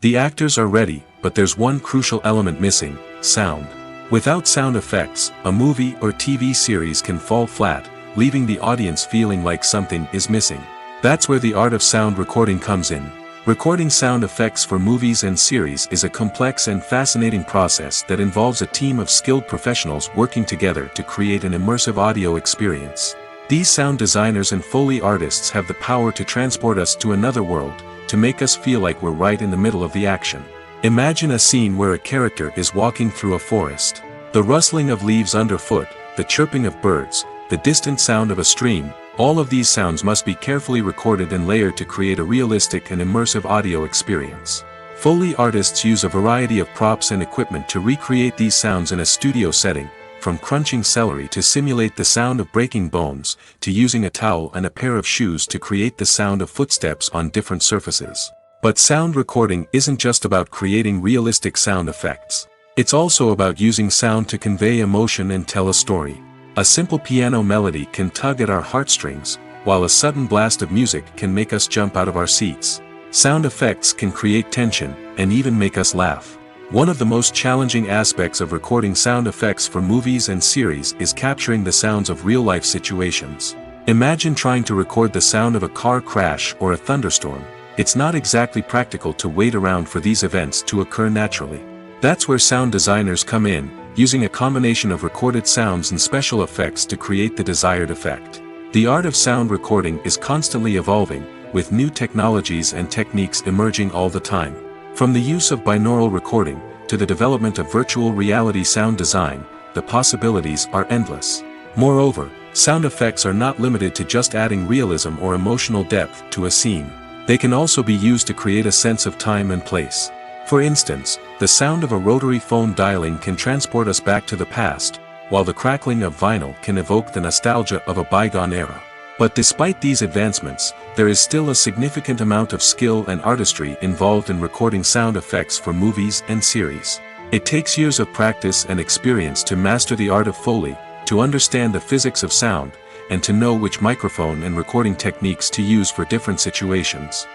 The actors are ready, but there's one crucial element missing: sound. Without sound effects, a movie or TV series can fall flat, leaving the audience feeling like something is missing. That's where the art of sound recording comes in. Recording sound effects for movies and series is a complex and fascinating process that involves a team of skilled professionals working together to create an immersive audio experience. These sound designers and Foley artists have the power to transport us to another world, to make us feel like we're right in the middle of the action. Imagine a scene where a character is walking through a forest. The rustling of leaves underfoot, the chirping of birds, the distant sound of a stream, all of these sounds must be carefully recorded and layered to create a realistic and immersive audio experience. Foley artists use a variety of props and equipment to recreate these sounds in a studio setting, from crunching celery to simulate the sound of breaking bones, to using a towel and a pair of shoes to create the sound of footsteps on different surfaces. But sound recording isn't just about creating realistic sound effects. It's also about using sound to convey emotion and tell a story. A simple piano melody can tug at our heartstrings, while a sudden blast of music can make us jump out of our seats. Sound effects can create tension, and even make us laugh. One of the most challenging aspects of recording sound effects for movies and series is capturing the sounds of real-life situations. Imagine trying to record the sound of a car crash or a thunderstorm. It's not exactly practical to wait around for these events to occur naturally. That's where sound designers come in, using a combination of recorded sounds and special effects to create the desired effect. The art of sound recording is constantly evolving, with new technologies and techniques emerging all the time. From the use of binaural recording, to the development of virtual reality sound design, the possibilities are endless. Moreover, sound effects are not limited to just adding realism or emotional depth to a scene. They can also be used to create a sense of time and place. For instance, the sound of a rotary phone dialing can transport us back to the past, while the crackling of vinyl can evoke the nostalgia of a bygone era. But despite these advancements, there is still a significant amount of skill and artistry involved in recording sound effects for movies and series. It takes years of practice and experience to master the art of Foley, to understand the physics of sound, and to know which microphone and recording techniques to use for different situations.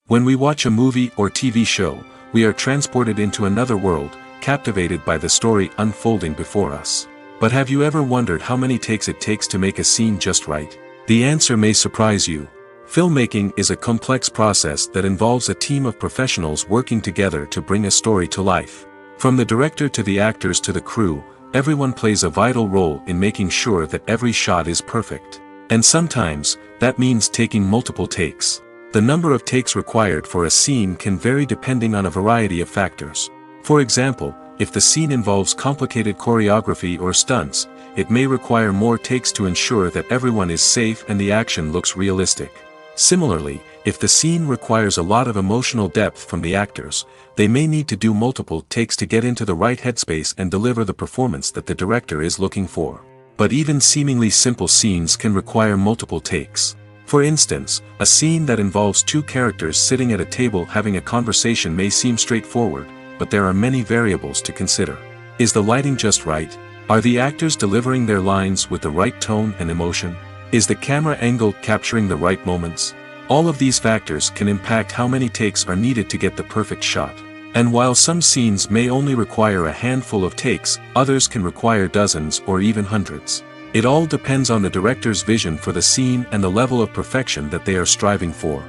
When we watch a movie or TV show, we are transported into another world, captivated by the story unfolding before us. But have you ever wondered how many takes it takes to make a scene just right? The answer may surprise you. Filmmaking is a complex process that involves a team of professionals working together to bring a story to life. From the director to the actors to the crew, everyone plays a vital role in making sure that every shot is perfect. And sometimes, that means taking multiple takes. The number of takes required for a scene can vary depending on a variety of factors. For example, if the scene involves complicated choreography or stunts, it may require more takes to ensure that everyone is safe and the action looks realistic. Similarly, if the scene requires a lot of emotional depth from the actors, they may need to do multiple takes to get into the right headspace and deliver the performance that the director is looking for. But even seemingly simple scenes can require multiple takes. For instance, a scene that involves two characters sitting at a table having a conversation may seem straightforward, but there are many variables to consider. Is the lighting just right? Are the actors delivering their lines with the right tone and emotion? Is the camera angle capturing the right moments? All of these factors can impact how many takes are needed to get the perfect shot. And while some scenes may only require a handful of takes, others can require dozens or even hundreds. It all depends on the director's vision for the scene and the level of perfection that they are striving for.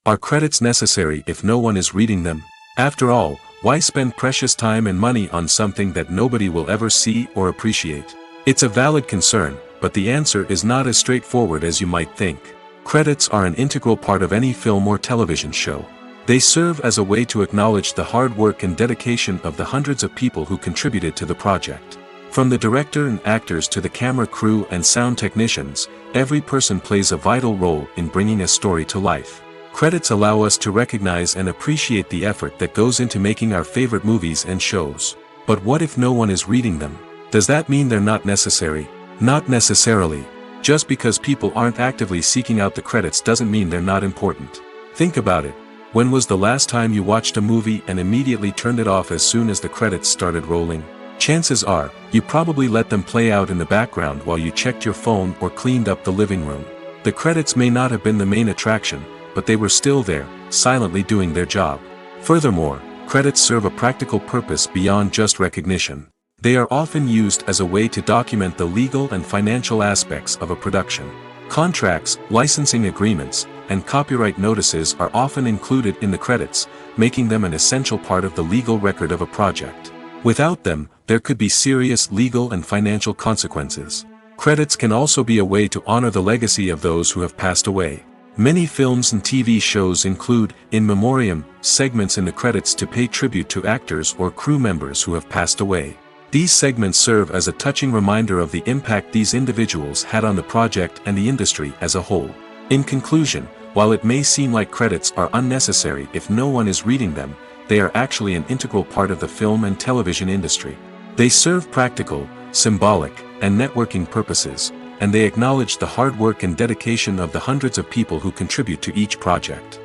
Are credits necessary if no one is reading them? After all, why spend precious time and money on something that nobody will ever see or appreciate? It's a valid concern, but the answer is not as straightforward as you might think. Credits are an integral part of any film or television show. They serve as a way to acknowledge the hard work and dedication of the hundreds of people who contributed to the project. From the director and actors to the camera crew and sound technicians, every person plays a vital role in bringing a story to life. Credits allow us to recognize and appreciate the effort that goes into making our favorite movies and shows. But what if no one is reading them? Does that mean they're not necessary? Not necessarily. Just because people aren't actively seeking out the credits doesn't mean they're not important. Think about it. When was the last time you watched a movie and immediately turned it off as soon as the credits started rolling? Chances are, you probably let them play out in the background while you checked your phone or cleaned up the living room. The credits may not have been the main attraction, but they were still there, silently doing their job. Furthermore, credits serve a practical purpose beyond just recognition. They are often used as a way to document the legal and financial aspects of a production. Contracts, licensing agreements, and copyright notices are often included in the credits, making them an essential part of the legal record of a project. Without them, there could be serious legal and financial consequences. Credits can also be a way to honor the legacy of those who have passed away. Many films and TV shows include, in memoriam, segments in the credits to pay tribute to actors or crew members who have passed away. These segments serve as a touching reminder of the impact these individuals had on the project and the industry as a whole. In conclusion, while it may seem like credits are unnecessary if no one is reading them, they are actually an integral part of the film and television industry. They serve practical, symbolic, and networking purposes, and they acknowledge the hard work and dedication of the hundreds of people who contribute to each project.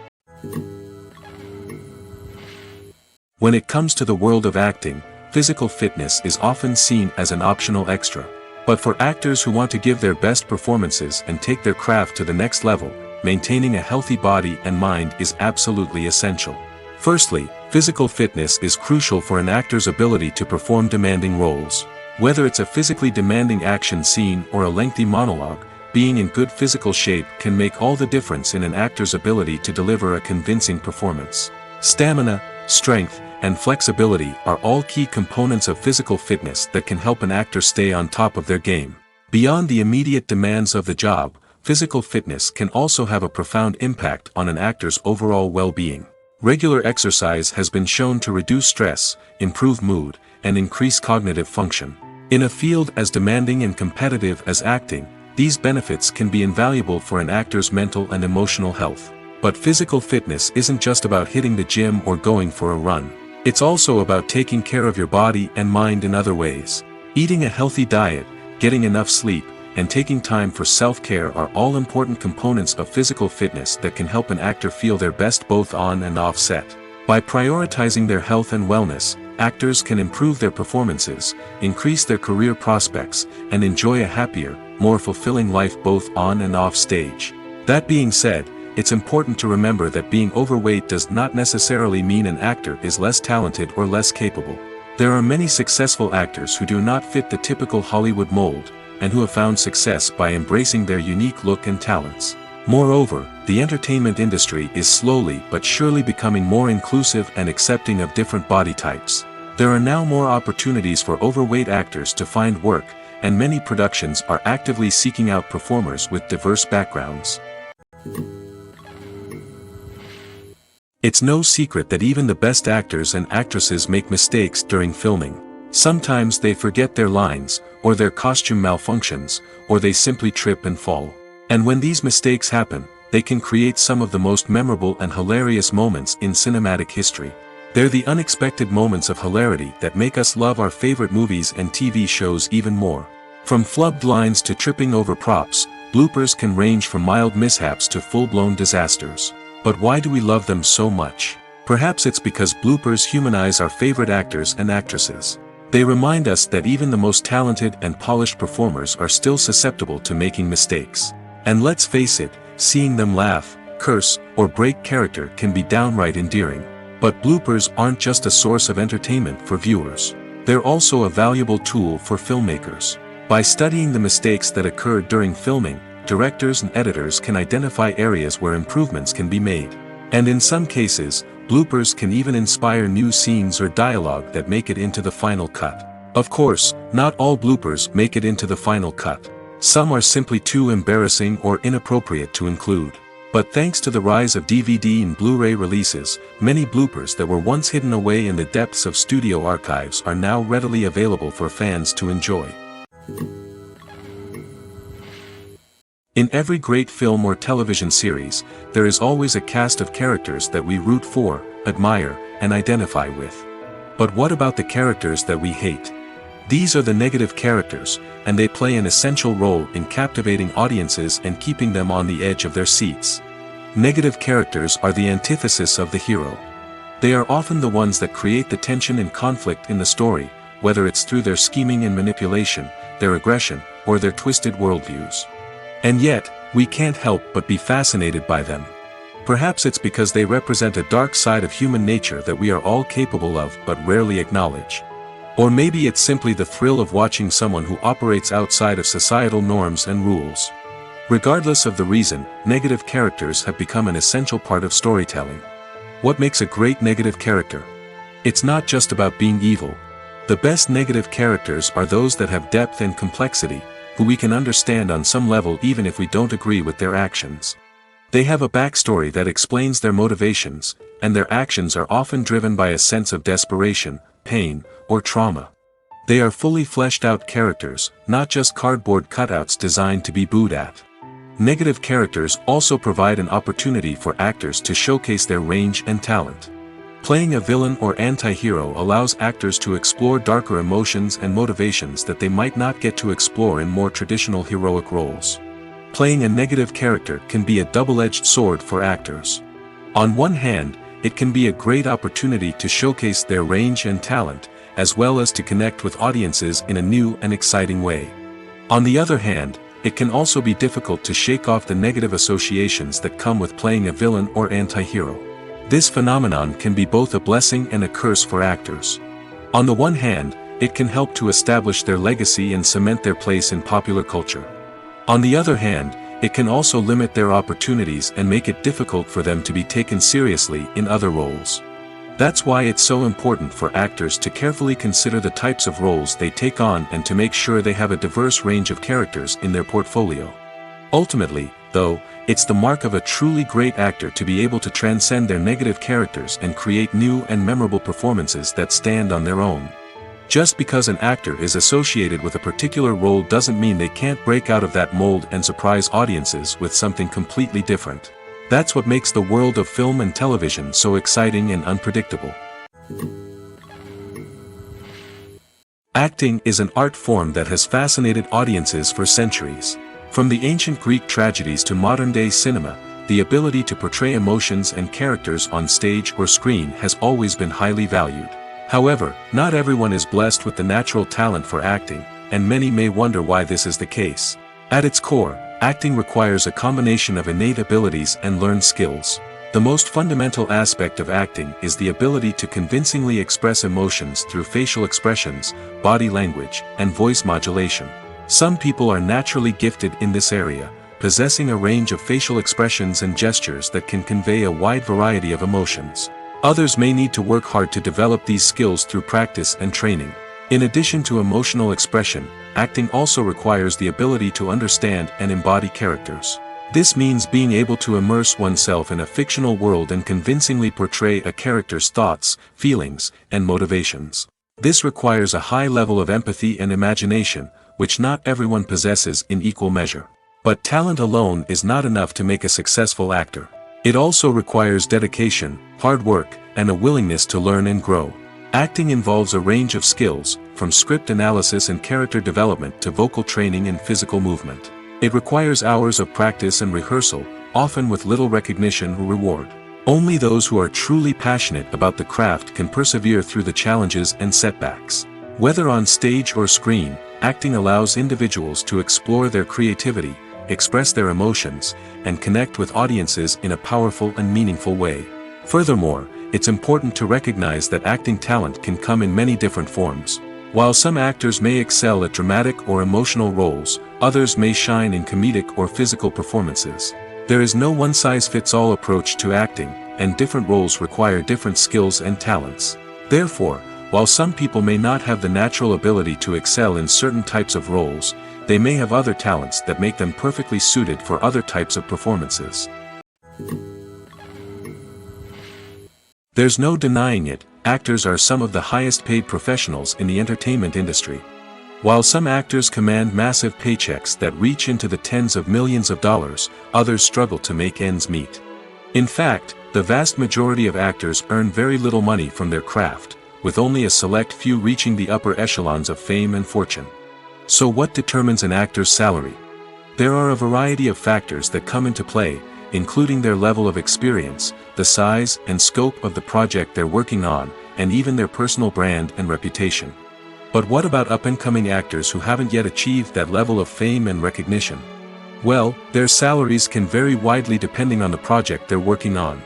When it comes to the world of acting, physical fitness is often seen as an optional extra. But for actors who want to give their best performances and take their craft to the next level, maintaining a healthy body and mind is absolutely essential. Firstly, physical fitness is crucial for an actor's ability to perform demanding roles. Whether it's a physically demanding action scene or a lengthy monologue, being in good physical shape can make all the difference in an actor's ability to deliver a convincing performance. Stamina, strength, and flexibility are all key components of physical fitness that can help an actor stay on top of their game. Beyond the immediate demands of the job, physical fitness can also have a profound impact on an actor's overall well-being. Regular exercise has been shown to reduce stress, improve mood, and increase cognitive function. In a field as demanding and competitive as acting, these benefits can be invaluable for an actor's mental and emotional health. But physical fitness isn't just about hitting the gym or going for a run. It's also about taking care of your body and mind in other ways. Eating a healthy diet, getting enough sleep, and taking time for self-care are all important components of physical fitness that can help an actor feel their best both on and off set. By prioritizing their health and wellness, actors can improve their performances, increase their career prospects, and enjoy a happier, more fulfilling life both on and off stage. That being said, it's important to remember that being overweight does not necessarily mean an actor is less talented or less capable. There are many successful actors who do not fit the typical Hollywood mold, and who have found success by embracing their unique look and talents. Moreover, the entertainment industry is slowly but surely becoming more inclusive and accepting of different body types. There are now more opportunities for overweight actors to find work, and many productions are actively seeking out performers with diverse backgrounds. It's no secret that even the best actors and actresses make mistakes during filming. Sometimes they forget their lines, or their costume malfunctions, or they simply trip and fall. And when these mistakes happen, they can create some of the most memorable and hilarious moments in cinematic history. They're the unexpected moments of hilarity that make us love our favorite movies and TV shows even more. From flubbed lines to tripping over props, bloopers can range from mild mishaps to full-blown disasters. But why do we love them so much? Perhaps it's because bloopers humanize our favorite actors and actresses. They remind us that even the most talented and polished performers are still susceptible to making mistakes. And let's face it, seeing them laugh, curse, or break character can be downright endearing. But bloopers aren't just a source of entertainment for viewers. They're also a valuable tool for filmmakers. By studying the mistakes that occurred during filming, directors and editors can identify areas where improvements can be made. And in some cases, bloopers can even inspire new scenes or dialogue that make it into the final cut. Of course, not all bloopers make it into the final cut. Some are simply too embarrassing or inappropriate to include. But thanks to the rise of DVD and Blu-ray releases, many bloopers that were once hidden away in the depths of studio archives are now readily available for fans to enjoy. In every great film or television series, there is always a cast of characters that we root for, admire, and identify with. But what about the characters that we hate? These are the negative characters, and they play an essential role in captivating audiences and keeping them on the edge of their seats. Negative characters are the antithesis of the hero. They are often the ones that create the tension and conflict in the story, whether it's through their scheming and manipulation, their aggression, or their twisted worldviews. And yet, we can't help but be fascinated by them. Perhaps it's because they represent a dark side of human nature that we are all capable of but rarely acknowledge. Or maybe it's simply the thrill of watching someone who operates outside of societal norms and rules. Regardless of the reason, negative characters have become an essential part of storytelling. What makes a great negative character? It's not just about being evil. The best negative characters are those that have depth and complexity, who we can understand on some level even if we don't agree with their actions. They have a backstory that explains their motivations, and their actions are often driven by a sense of desperation, pain, or trauma. They are fully fleshed out characters, not just cardboard cutouts designed to be booed at. Negative characters also provide an opportunity for actors to showcase their range and talent. Playing a villain or anti-hero allows actors to explore darker emotions and motivations that they might not get to explore in more traditional heroic roles. Playing a negative character can be a double-edged sword for actors. On one hand, it can be a great opportunity to showcase their range and talent, as well as to connect with audiences in a new and exciting way. On the other hand, it can also be difficult to shake off the negative associations that come with playing a villain or anti-hero. This phenomenon can be both a blessing and a curse for actors. On the one hand, it can help to establish their legacy and cement their place in popular culture. On the other hand, it can also limit their opportunities and make it difficult for them to be taken seriously in other roles. That's why it's so important for actors to carefully consider the types of roles they take on and to make sure they have a diverse range of characters in their portfolio. Ultimately, though, it's the mark of a truly great actor to be able to transcend their negative characters and create new and memorable performances that stand on their own. Just because an actor is associated with a particular role doesn't mean they can't break out of that mold and surprise audiences with something completely different. That's what makes the world of film and television so exciting and unpredictable. Acting is an art form that has fascinated audiences for centuries. From the ancient Greek tragedies to modern-day cinema, the ability to portray emotions and characters on stage or screen has always been highly valued. However, not everyone is blessed with the natural talent for acting, and many may wonder why this is the case. At its core, acting requires a combination of innate abilities and learned skills. The most fundamental aspect of acting is the ability to convincingly express emotions through facial expressions, body language, and voice modulation. Some people are naturally gifted in this area, possessing a range of facial expressions and gestures that can convey a wide variety of emotions. Others may need to work hard to develop these skills through practice and training. In addition to emotional expression, acting also requires the ability to understand and embody characters. This means being able to immerse oneself in a fictional world and convincingly portray a character's thoughts, feelings, and motivations. This requires a high level of empathy and imagination, which not everyone possesses in equal measure. But talent alone is not enough to make a successful actor. It also requires dedication, hard work, and a willingness to learn and grow. Acting involves a range of skills, from script analysis and character development to vocal training and physical movement. It requires hours of practice and rehearsal, often with little recognition or reward. Only those who are truly passionate about the craft can persevere through the challenges and setbacks. Whether on stage or screen, acting allows individuals to explore their creativity, express their emotions, and connect with audiences in a powerful and meaningful way. Furthermore, it's important to recognize that acting talent can come in many different forms. While some actors may excel at dramatic or emotional roles, others may shine in comedic or physical performances. There is no one-size-fits-all approach to acting, and different roles require different skills and talents. Therefore, while some people may not have the natural ability to excel in certain types of roles, they may have other talents that make them perfectly suited for other types of performances. There's no denying it, actors are some of the highest-paid professionals in the entertainment industry. While some actors command massive paychecks that reach into the tens of millions of dollars, others struggle to make ends meet. In fact, the vast majority of actors earn very little money from their craft, with only a select few reaching the upper echelons of fame and fortune. So what determines an actor's salary? There are a variety of factors that come into play, including their level of experience, the size and scope of the project they're working on, and even their personal brand and reputation. But what about up-and-coming actors who haven't yet achieved that level of fame and recognition? Well, their salaries can vary widely depending on the project they're working on.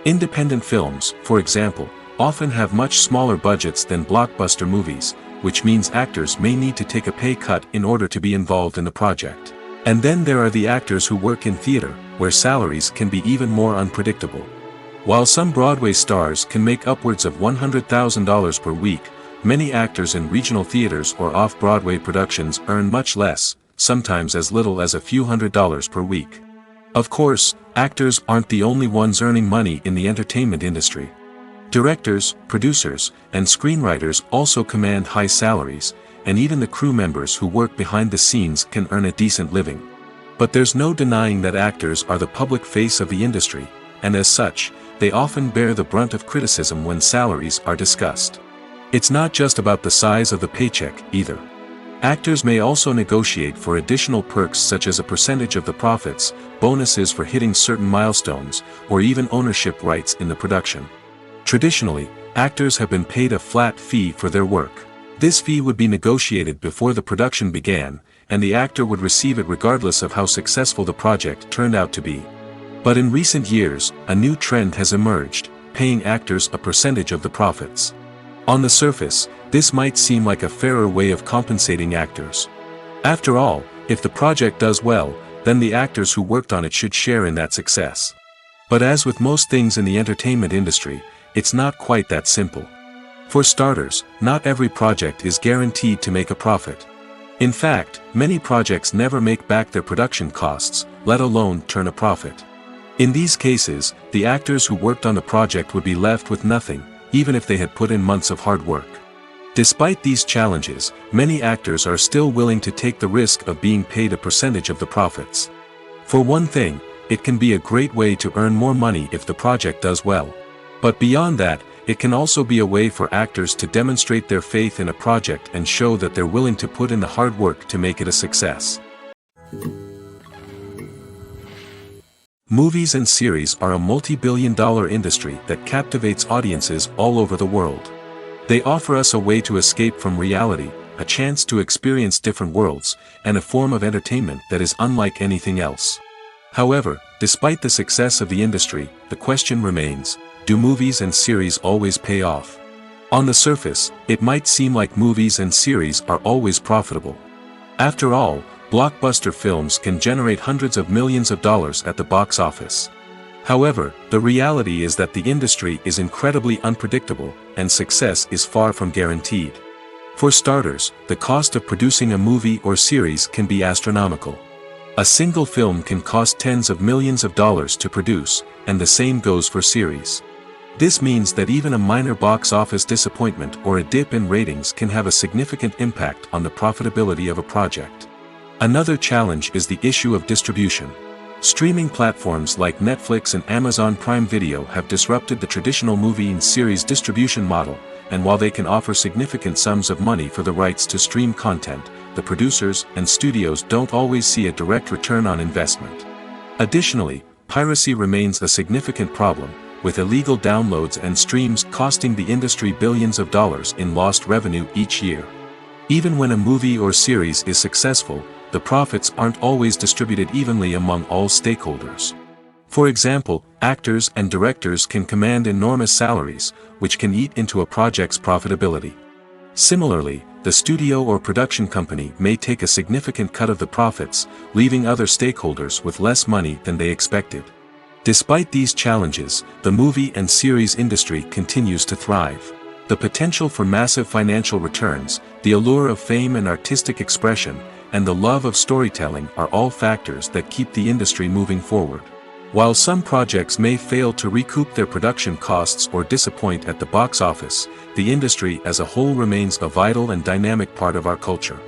Independent films, for example, often have much smaller budgets than blockbuster movies, which means actors may need to take a pay cut in order to be involved in the project. And then there are the actors who work in theater, where salaries can be even more unpredictable. While some Broadway stars can make upwards of $100,000 per week, many actors in regional theaters or off-Broadway productions earn much less, sometimes as little as a few $100s per week. Of course, actors aren't the only ones earning money in the entertainment industry. Directors, producers, and screenwriters also command high salaries, and even the crew members who work behind the scenes can earn a decent living. But there's no denying that actors are the public face of the industry, and as such, they often bear the brunt of criticism when salaries are discussed. It's not just about the size of the paycheck, either. Actors may also negotiate for additional perks such as a percentage of the profits, bonuses for hitting certain milestones, or even ownership rights in the production. Traditionally, actors have been paid a flat fee for their work. This fee would be negotiated before the production began, and the actor would receive it regardless of how successful the project turned out to be. But in recent years, a new trend has emerged, paying actors a percentage of the profits. On the surface, this might seem like a fairer way of compensating actors. After all, if the project does well, then the actors who worked on it should share in that success. But as with most things in the entertainment industry, it's not quite that simple. For starters, not every project is guaranteed to make a profit. In fact, many projects never make back their production costs, let alone turn a profit. In these cases, the actors who worked on the project would be left with nothing, even if they had put in months of hard work. Despite these challenges, many actors are still willing to take the risk of being paid a percentage of the profits. For one thing, it can be a great way to earn more money if the project does well. But beyond that, it can also be a way for actors to demonstrate their faith in a project and show that they're willing to put in the hard work to make it a success. Movies and series are a multi-billion-dollar industry that captivates audiences all over the world. They offer us a way to escape from reality, a chance to experience different worlds, and a form of entertainment that is unlike anything else. However, despite the success of the industry, the question remains, do movies and series always pay off? On the surface, it might seem like movies and series are always profitable. After all, blockbuster films can generate hundreds of millions of dollars at the box office. However, the reality is that the industry is incredibly unpredictable, and success is far from guaranteed. For starters, the cost of producing a movie or series can be astronomical. A single film can cost tens of millions of dollars to produce, and the same goes for series. This means that even a minor box office disappointment or a dip in ratings can have a significant impact on the profitability of a project. Another challenge is the issue of distribution. Streaming platforms like Netflix and Amazon Prime Video have disrupted the traditional movie and series distribution model, and while they can offer significant sums of money for the rights to stream content, the producers and studios don't always see a direct return on investment. Additionally, piracy remains a significant problem, with illegal downloads and streams costing the industry billions of dollars in lost revenue each year. Even when a movie or series is successful, the profits aren't always distributed evenly among all stakeholders. For example, actors and directors can command enormous salaries, which can eat into a project's profitability. Similarly, the studio or production company may take a significant cut of the profits, leaving other stakeholders with less money than they expected. Despite these challenges, the movie and series industry continues to thrive. The potential for massive financial returns, the allure of fame and artistic expression, and the love of storytelling are all factors that keep the industry moving forward. While some projects may fail to recoup their production costs or disappoint at the box office, the industry as a whole remains a vital and dynamic part of our culture.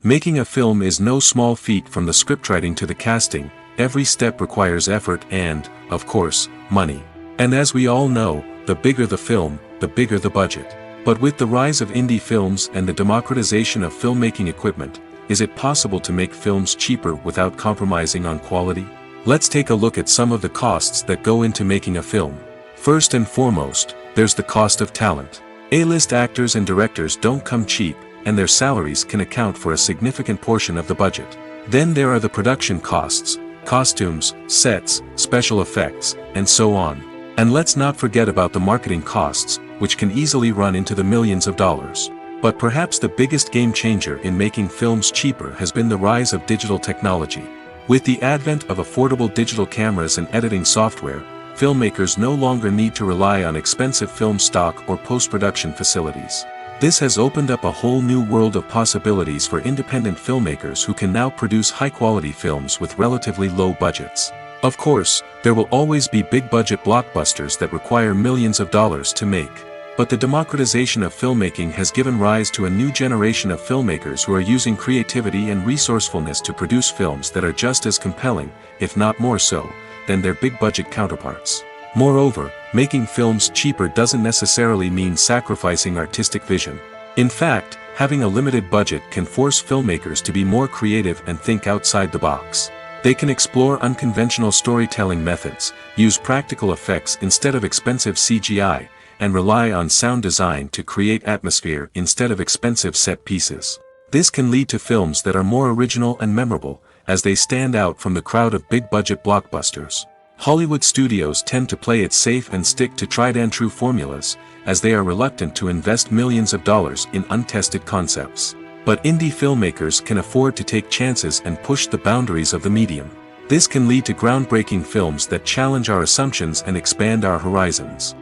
Making a film is no small feat. From the scriptwriting to the casting, every step requires effort and, of course, money. And as we all know, the bigger the film, the bigger the budget. But with the rise of indie films and the democratization of filmmaking equipment, is it possible to make films cheaper without compromising on quality? Let's take a look at some of the costs that go into making a film. First and foremost, there's the cost of talent. A-list actors and directors don't come cheap, and their salaries can account for a significant portion of the budget. Then there are the production costs, costumes, sets, special effects, and so on. And let's not forget about the marketing costs, which can easily run into the millions of dollars. But perhaps the biggest game changer in making films cheaper has been the rise of digital technology. With the advent of affordable digital cameras and editing software, filmmakers no longer need to rely on expensive film stock or post-production facilities. This has opened up a whole new world of possibilities for independent filmmakers who can now produce high-quality films with relatively low budgets. Of course, there will always be big-budget blockbusters that require millions of dollars to make. But the democratization of filmmaking has given rise to a new generation of filmmakers who are using creativity and resourcefulness to produce films that are just as compelling, if not more so, than their big-budget counterparts. Moreover, making films cheaper doesn't necessarily mean sacrificing artistic vision. In fact, having a limited budget can force filmmakers to be more creative and think outside the box. They can explore unconventional storytelling methods, use practical effects instead of expensive CGI, and rely on sound design to create atmosphere instead of expensive set pieces. This can lead to films that are more original and memorable, as they stand out from the crowd of big-budget blockbusters. Hollywood studios tend to play it safe and stick to tried-and-true formulas, as they are reluctant to invest millions of dollars in untested concepts. But indie filmmakers can afford to take chances and push the boundaries of the medium. This can lead to groundbreaking films that challenge our assumptions and expand our horizons.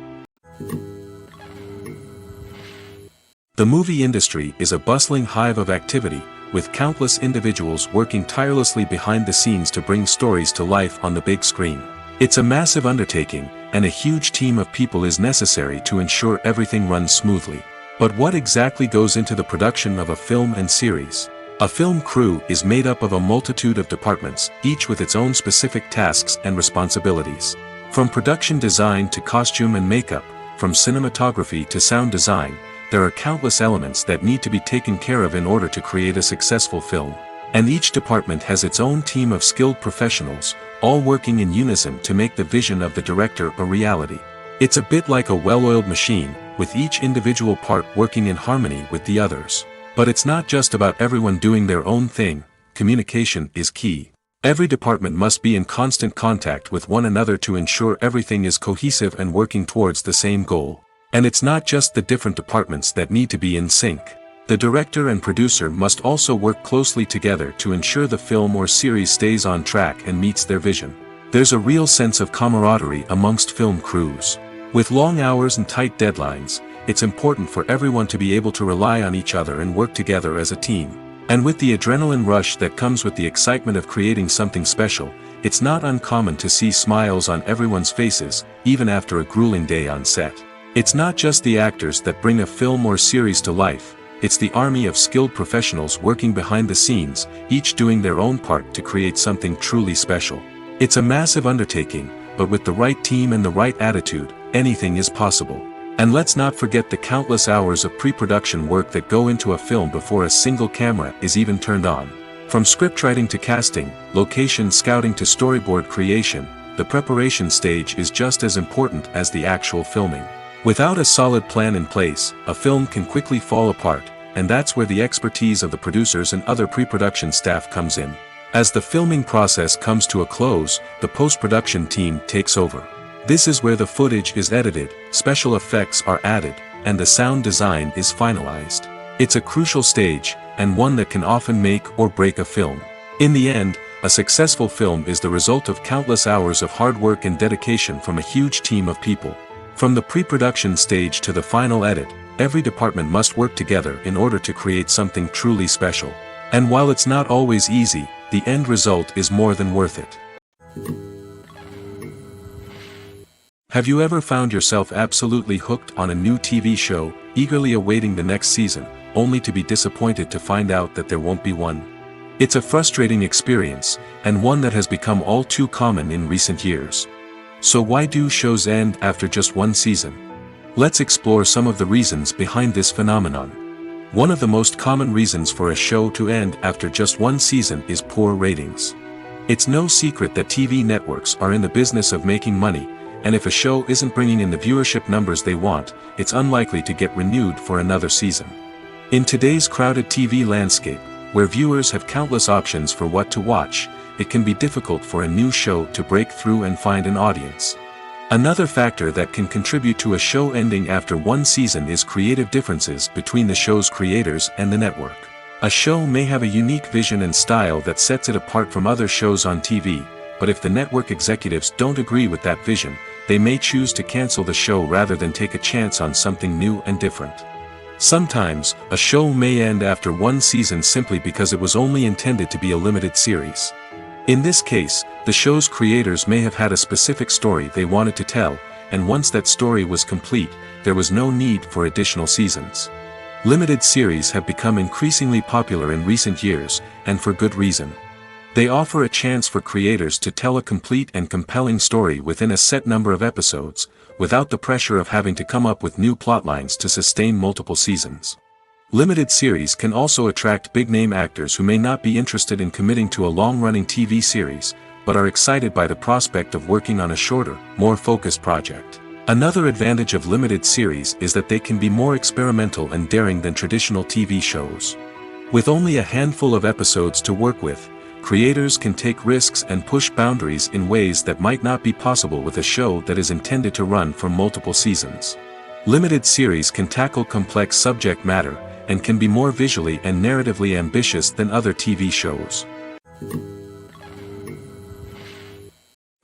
The movie industry is a bustling hive of activity, with countless individuals working tirelessly behind the scenes to bring stories to life on the big screen. It's a massive undertaking, and a huge team of people is necessary to ensure everything runs smoothly. But what exactly goes into the production of a film and series? A film crew is made up of a multitude of departments, each with its own specific tasks and responsibilities. From production design to costume and makeup, from cinematography to sound design, there are countless elements that need to be taken care of in order to create a successful film. And each department has its own team of skilled professionals, all working in unison to make the vision of the director a reality. It's a bit like a well-oiled machine, with each individual part working in harmony with the others. But it's not just about everyone doing their own thing. Communication is key. Every department must be in constant contact with one another to ensure everything is cohesive and working towards the same goal. And it's not just the different departments that need to be in sync. The director and producer must also work closely together to ensure the film or series stays on track and meets their vision. There's a real sense of camaraderie amongst film crews. With long hours and tight deadlines, it's important for everyone to be able to rely on each other and work together as a team. And with the adrenaline rush that comes with the excitement of creating something special, it's not uncommon to see smiles on everyone's faces, even after a grueling day on set. It's not just the actors that bring a film or series to life, it's the army of skilled professionals working behind the scenes, each doing their own part to create something truly special. It's a massive undertaking, but with the right team and the right attitude, anything is possible. And let's not forget the countless hours of pre-production work that go into a film before a single camera is even turned on. From scriptwriting to casting, location scouting to storyboard creation, the preparation stage is just as important as the actual filming. Without a solid plan in place, a film can quickly fall apart, and that's where the expertise of the producers and other pre-production staff comes in. As the filming process comes to a close, the post-production team takes over. This is where the footage is edited, special effects are added, and the sound design is finalized. It's a crucial stage, and one that can often make or break a film. In the end, a successful film is the result of countless hours of hard work and dedication from a huge team of people. From the pre-production stage to the final edit, every department must work together in order to create something truly special. And while it's not always easy, the end result is more than worth it. Have you ever found yourself absolutely hooked on a new TV show, eagerly awaiting the next season, only to be disappointed to find out that there won't be one? It's a frustrating experience, and one that has become all too common in recent years. So why do shows end after just one season? Let's explore some of the reasons behind this phenomenon. One of the most common reasons for a show to end after just one season is poor ratings. It's no secret that TV networks are in the business of making money, and if a show isn't bringing in the viewership numbers they want, it's unlikely to get renewed for another season. In today's crowded TV landscape, where viewers have countless options for what to watch, it can be difficult for a new show to break through and find an audience. Another factor that can contribute to a show ending after one season is creative differences between the show's creators and the network. A show may have a unique vision and style that sets it apart from other shows on TV, but if the network executives don't agree with that vision, they may choose to cancel the show rather than take a chance on something new and different. Sometimes, a show may end after one season simply because it was only intended to be a limited series. In this case, the show's creators may have had a specific story they wanted to tell, and once that story was complete, there was no need for additional seasons. Limited series have become increasingly popular in recent years, and for good reason. They offer a chance for creators to tell a complete and compelling story within a set number of episodes, without the pressure of having to come up with new plotlines to sustain multiple seasons. Limited series can also attract big-name actors who may not be interested in committing to a long-running TV series, but are excited by the prospect of working on a shorter, more focused project. Another advantage of limited series is that they can be more experimental and daring than traditional TV shows. With only a handful of episodes to work with, creators can take risks and push boundaries in ways that might not be possible with a show that is intended to run for multiple seasons. Limited series can tackle complex subject matter, and can be more visually and narratively ambitious than other TV shows.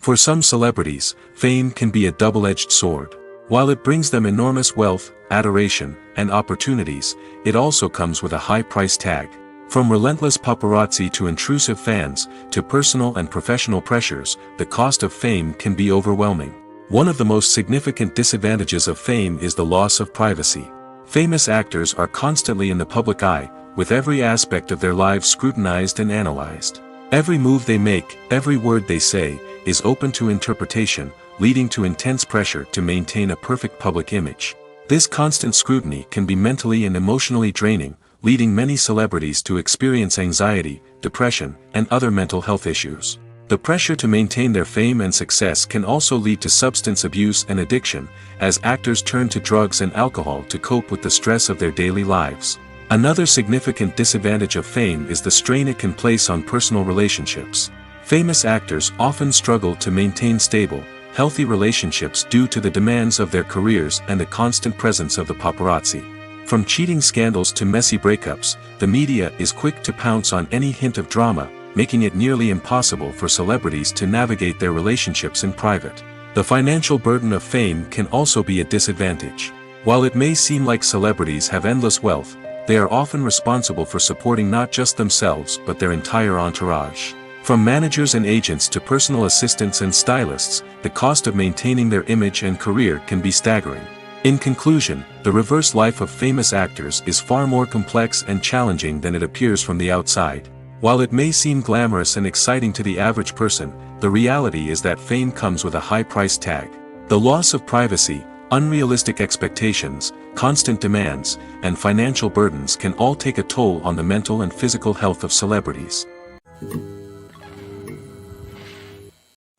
For some celebrities, fame can be a double-edged sword. While it brings them enormous wealth, adoration, and opportunities, it also comes with a high price tag. From relentless paparazzi to intrusive fans, to personal and professional pressures, the cost of fame can be overwhelming. One of the most significant disadvantages of fame is the loss of privacy. Famous actors are constantly in the public eye, with every aspect of their lives scrutinized and analyzed. Every move they make, every word they say, is open to interpretation, leading to intense pressure to maintain a perfect public image. This constant scrutiny can be mentally and emotionally draining, leading many celebrities to experience anxiety, depression, and other mental health issues. The pressure to maintain their fame and success can also lead to substance abuse and addiction, as actors turn to drugs and alcohol to cope with the stress of their daily lives. Another significant disadvantage of fame is the strain it can place on personal relationships. Famous actors often struggle to maintain stable, healthy relationships due to the demands of their careers and the constant presence of the paparazzi. From cheating scandals to messy breakups, the media is quick to pounce on any hint of drama, making it nearly impossible for celebrities to navigate their relationships in private. The financial burden of fame can also be a disadvantage. While it may seem like celebrities have endless wealth, they are often responsible for supporting not just themselves but their entire entourage. From managers and agents to personal assistants and stylists, the cost of maintaining their image and career can be staggering. In conclusion, the reverse life of famous actors is far more complex and challenging than it appears from the outside. While it may seem glamorous and exciting to the average person, the reality is that fame comes with a high price tag. The loss of privacy, unrealistic expectations, constant demands, and financial burdens can all take a toll on the mental and physical health of celebrities.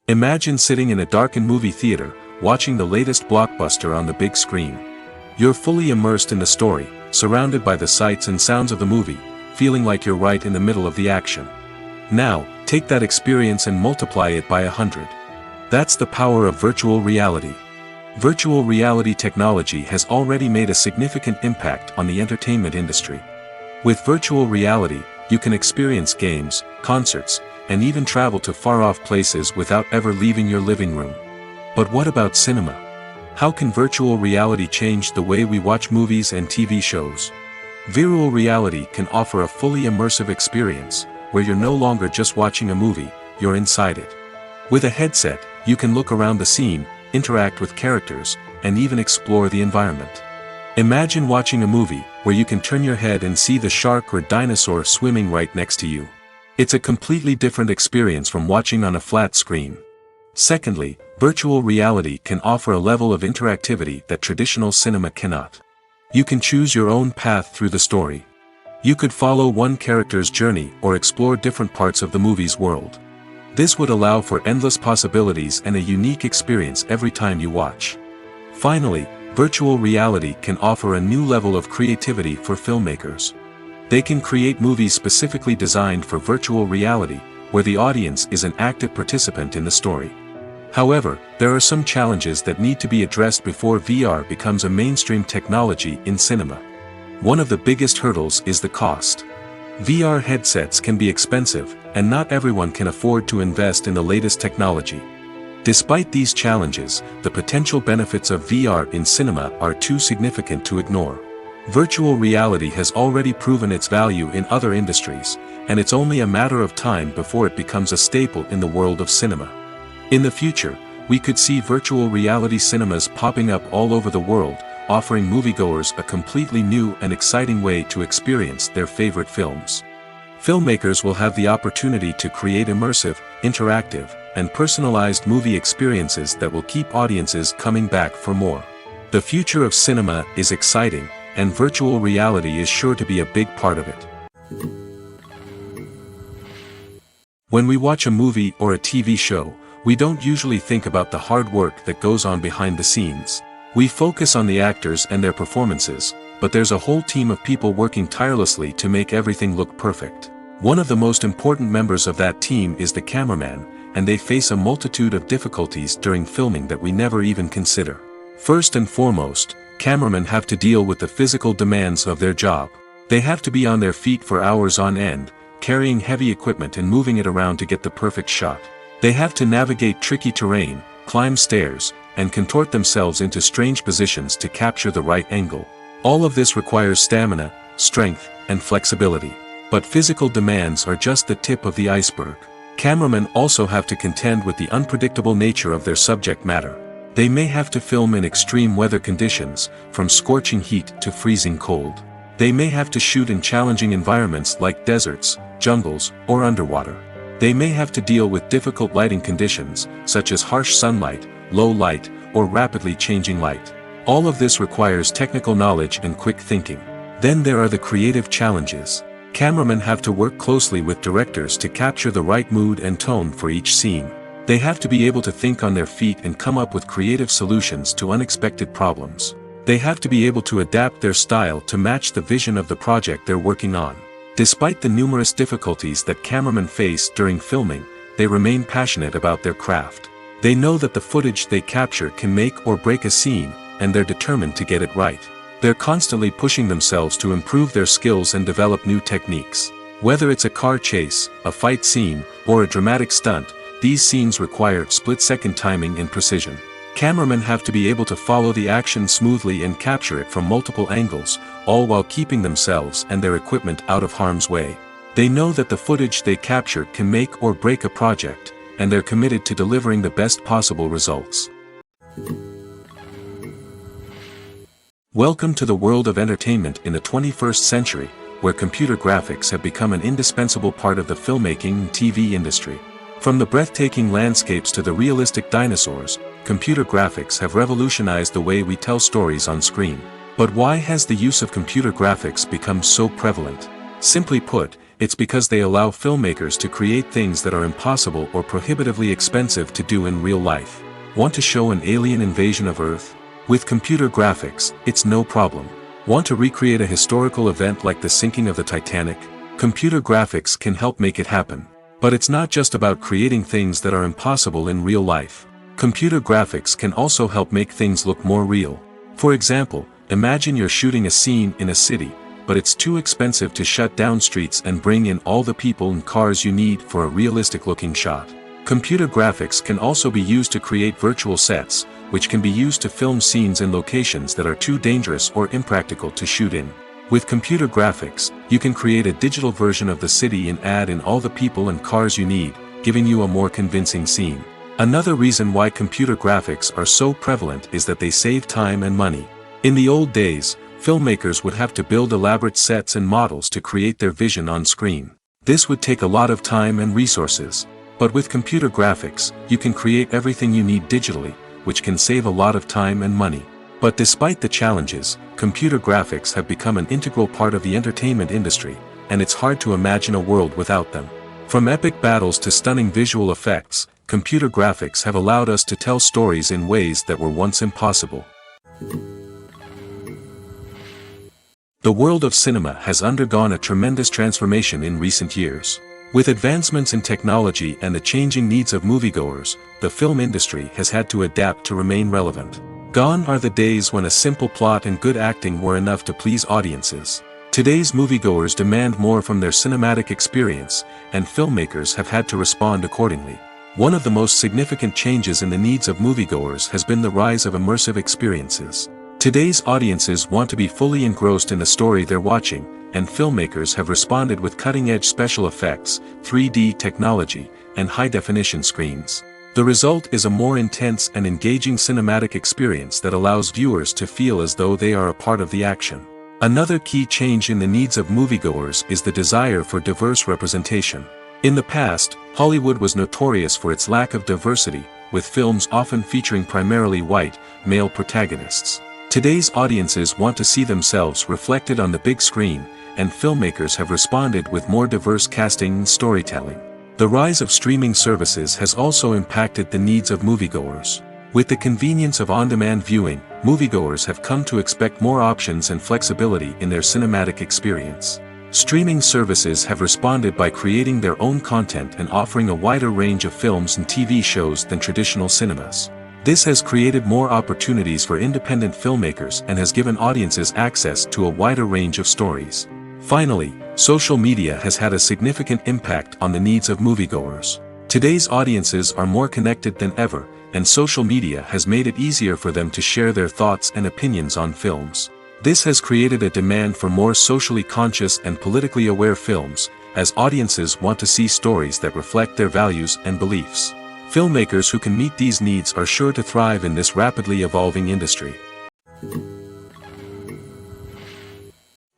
Imagine sitting in a darkened movie theater, watching the latest blockbuster on the big screen. You're fully immersed in the story, surrounded by the sights and sounds of the movie, feeling like you're right in the middle of the action. Now, take that experience and multiply it by 100. That's the power of virtual reality. Virtual reality technology has already made a significant impact on the entertainment industry. With virtual reality, you can experience games, concerts, and even travel to far-off places without ever leaving your living room. But what about cinema? How can virtual reality change the way we watch movies and TV shows? Virtual reality can offer a fully immersive experience, where you're no longer just watching a movie, you're inside it. With a headset, you can look around the scene, interact with characters, and even explore the environment. Imagine watching a movie, where you can turn your head and see the shark or dinosaur swimming right next to you. It's a completely different experience from watching on a flat screen. Secondly, virtual reality can offer a level of interactivity that traditional cinema cannot. You can choose your own path through the story. You could follow one character's journey or explore different parts of the movie's world. This would allow for endless possibilities and a unique experience every time you watch. Finally, virtual reality can offer a new level of creativity for filmmakers. They can create movies specifically designed for virtual reality, where the audience is an active participant in the story. However, there are some challenges that need to be addressed before VR becomes a mainstream technology in cinema. One of the biggest hurdles is the cost. VR headsets can be expensive, and not everyone can afford to invest in the latest technology. Despite these challenges, the potential benefits of VR in cinema are too significant to ignore. Virtual reality has already proven its value in other industries, and it's only a matter of time before it becomes a staple in the world of cinema. In the future, we could see virtual reality cinemas popping up all over the world, offering moviegoers a completely new and exciting way to experience their favorite films. Filmmakers will have the opportunity to create immersive, interactive, and personalized movie experiences that will keep audiences coming back for more. The future of cinema is exciting, and virtual reality is sure to be a big part of it. When we watch a movie or a TV show, we don't usually think about the hard work that goes on behind the scenes. We focus on the actors and their performances, but there's a whole team of people working tirelessly to make everything look perfect. One of the most important members of that team is the cameraman, and they face a multitude of difficulties during filming that we never even consider. First and foremost, cameramen have to deal with the physical demands of their job. They have to be on their feet for hours on end, carrying heavy equipment and moving it around to get the perfect shot. They have to navigate tricky terrain, climb stairs, and contort themselves into strange positions to capture the right angle. All of this requires stamina, strength, and flexibility. But physical demands are just the tip of the iceberg. Cameramen also have to contend with the unpredictable nature of their subject matter. They may have to film in extreme weather conditions, from scorching heat to freezing cold. They may have to shoot in challenging environments like deserts, jungles, or underwater. They may have to deal with difficult lighting conditions, such as harsh sunlight, low light, or rapidly changing light. All of this requires technical knowledge and quick thinking. Then there are the creative challenges. Cameramen have to work closely with directors to capture the right mood and tone for each scene. They have to be able to think on their feet and come up with creative solutions to unexpected problems. They have to be able to adapt their style to match the vision of the project they're working on. Despite the numerous difficulties that cameramen face during filming, they remain passionate about their craft. They know that the footage they capture can make or break a scene, and they're determined to get it right. They're constantly pushing themselves to improve their skills and develop new techniques. Whether it's a car chase, a fight scene, or a dramatic stunt, these scenes require split-second timing and precision. Cameramen have to be able to follow the action smoothly and capture it from multiple angles, all while keeping themselves and their equipment out of harm's way. They know that the footage they capture can make or break a project, and they're committed to delivering the best possible results. Welcome to the world of entertainment in the 21st century, where computer graphics have become an indispensable part of the filmmaking and TV industry. From the breathtaking landscapes to the realistic dinosaurs, computer graphics have revolutionized the way we tell stories on screen. But why has the use of computer graphics become so prevalent? Simply put, it's because they allow filmmakers to create things that are impossible or prohibitively expensive to do in real life. Want to show an alien invasion of Earth? With computer graphics, it's no problem. Want to recreate a historical event like the sinking of the Titanic? Computer graphics can help make it happen. But it's not just about creating things that are impossible in real life. Computer graphics can also help make things look more real. For example, imagine you're shooting a scene in a city, but it's too expensive to shut down streets and bring in all the people and cars you need for a realistic-looking shot. Computer graphics can also be used to create virtual sets, which can be used to film scenes in locations that are too dangerous or impractical to shoot in. With computer graphics, you can create a digital version of the city and add in all the people and cars you need, giving you a more convincing scene. Another reason why computer graphics are so prevalent is that they save time and money. In the old days, filmmakers would have to build elaborate sets and models to create their vision on screen. This would take a lot of time and resources. But with computer graphics, you can create everything you need digitally, which can save a lot of time and money. But despite the challenges, computer graphics have become an integral part of the entertainment industry, and it's hard to imagine a world without them. From epic battles to stunning visual effects, computer graphics have allowed us to tell stories in ways that were once impossible. The world of cinema has undergone a tremendous transformation in recent years. With advancements in technology and the changing needs of moviegoers, the film industry has had to adapt to remain relevant. Gone are the days when a simple plot and good acting were enough to please audiences. Today's moviegoers demand more from their cinematic experience, and filmmakers have had to respond accordingly. One of the most significant changes in the needs of moviegoers has been the rise of immersive experiences. Today's audiences want to be fully engrossed in the story they're watching, and filmmakers have responded with cutting-edge special effects, 3D technology, and high-definition screens. The result is a more intense and engaging cinematic experience that allows viewers to feel as though they are a part of the action. Another key change in the needs of moviegoers is the desire for diverse representation. In the past, Hollywood was notorious for its lack of diversity, with films often featuring primarily white, male protagonists. Today's audiences want to see themselves reflected on the big screen, and filmmakers have responded with more diverse casting and storytelling. The rise of streaming services has also impacted the needs of moviegoers. With the convenience of on-demand viewing, moviegoers have come to expect more options and flexibility in their cinematic experience. Streaming services have responded by creating their own content and offering a wider range of films and TV shows than traditional cinemas. This has created more opportunities for independent filmmakers and has given audiences access to a wider range of stories. Finally, social media has had a significant impact on the needs of moviegoers. Today's audiences are more connected than ever, and social media has made it easier for them to share their thoughts and opinions on films. This has created a demand for more socially conscious and politically aware films, as audiences want to see stories that reflect their values and beliefs. Filmmakers who can meet these needs are sure to thrive in this rapidly evolving industry.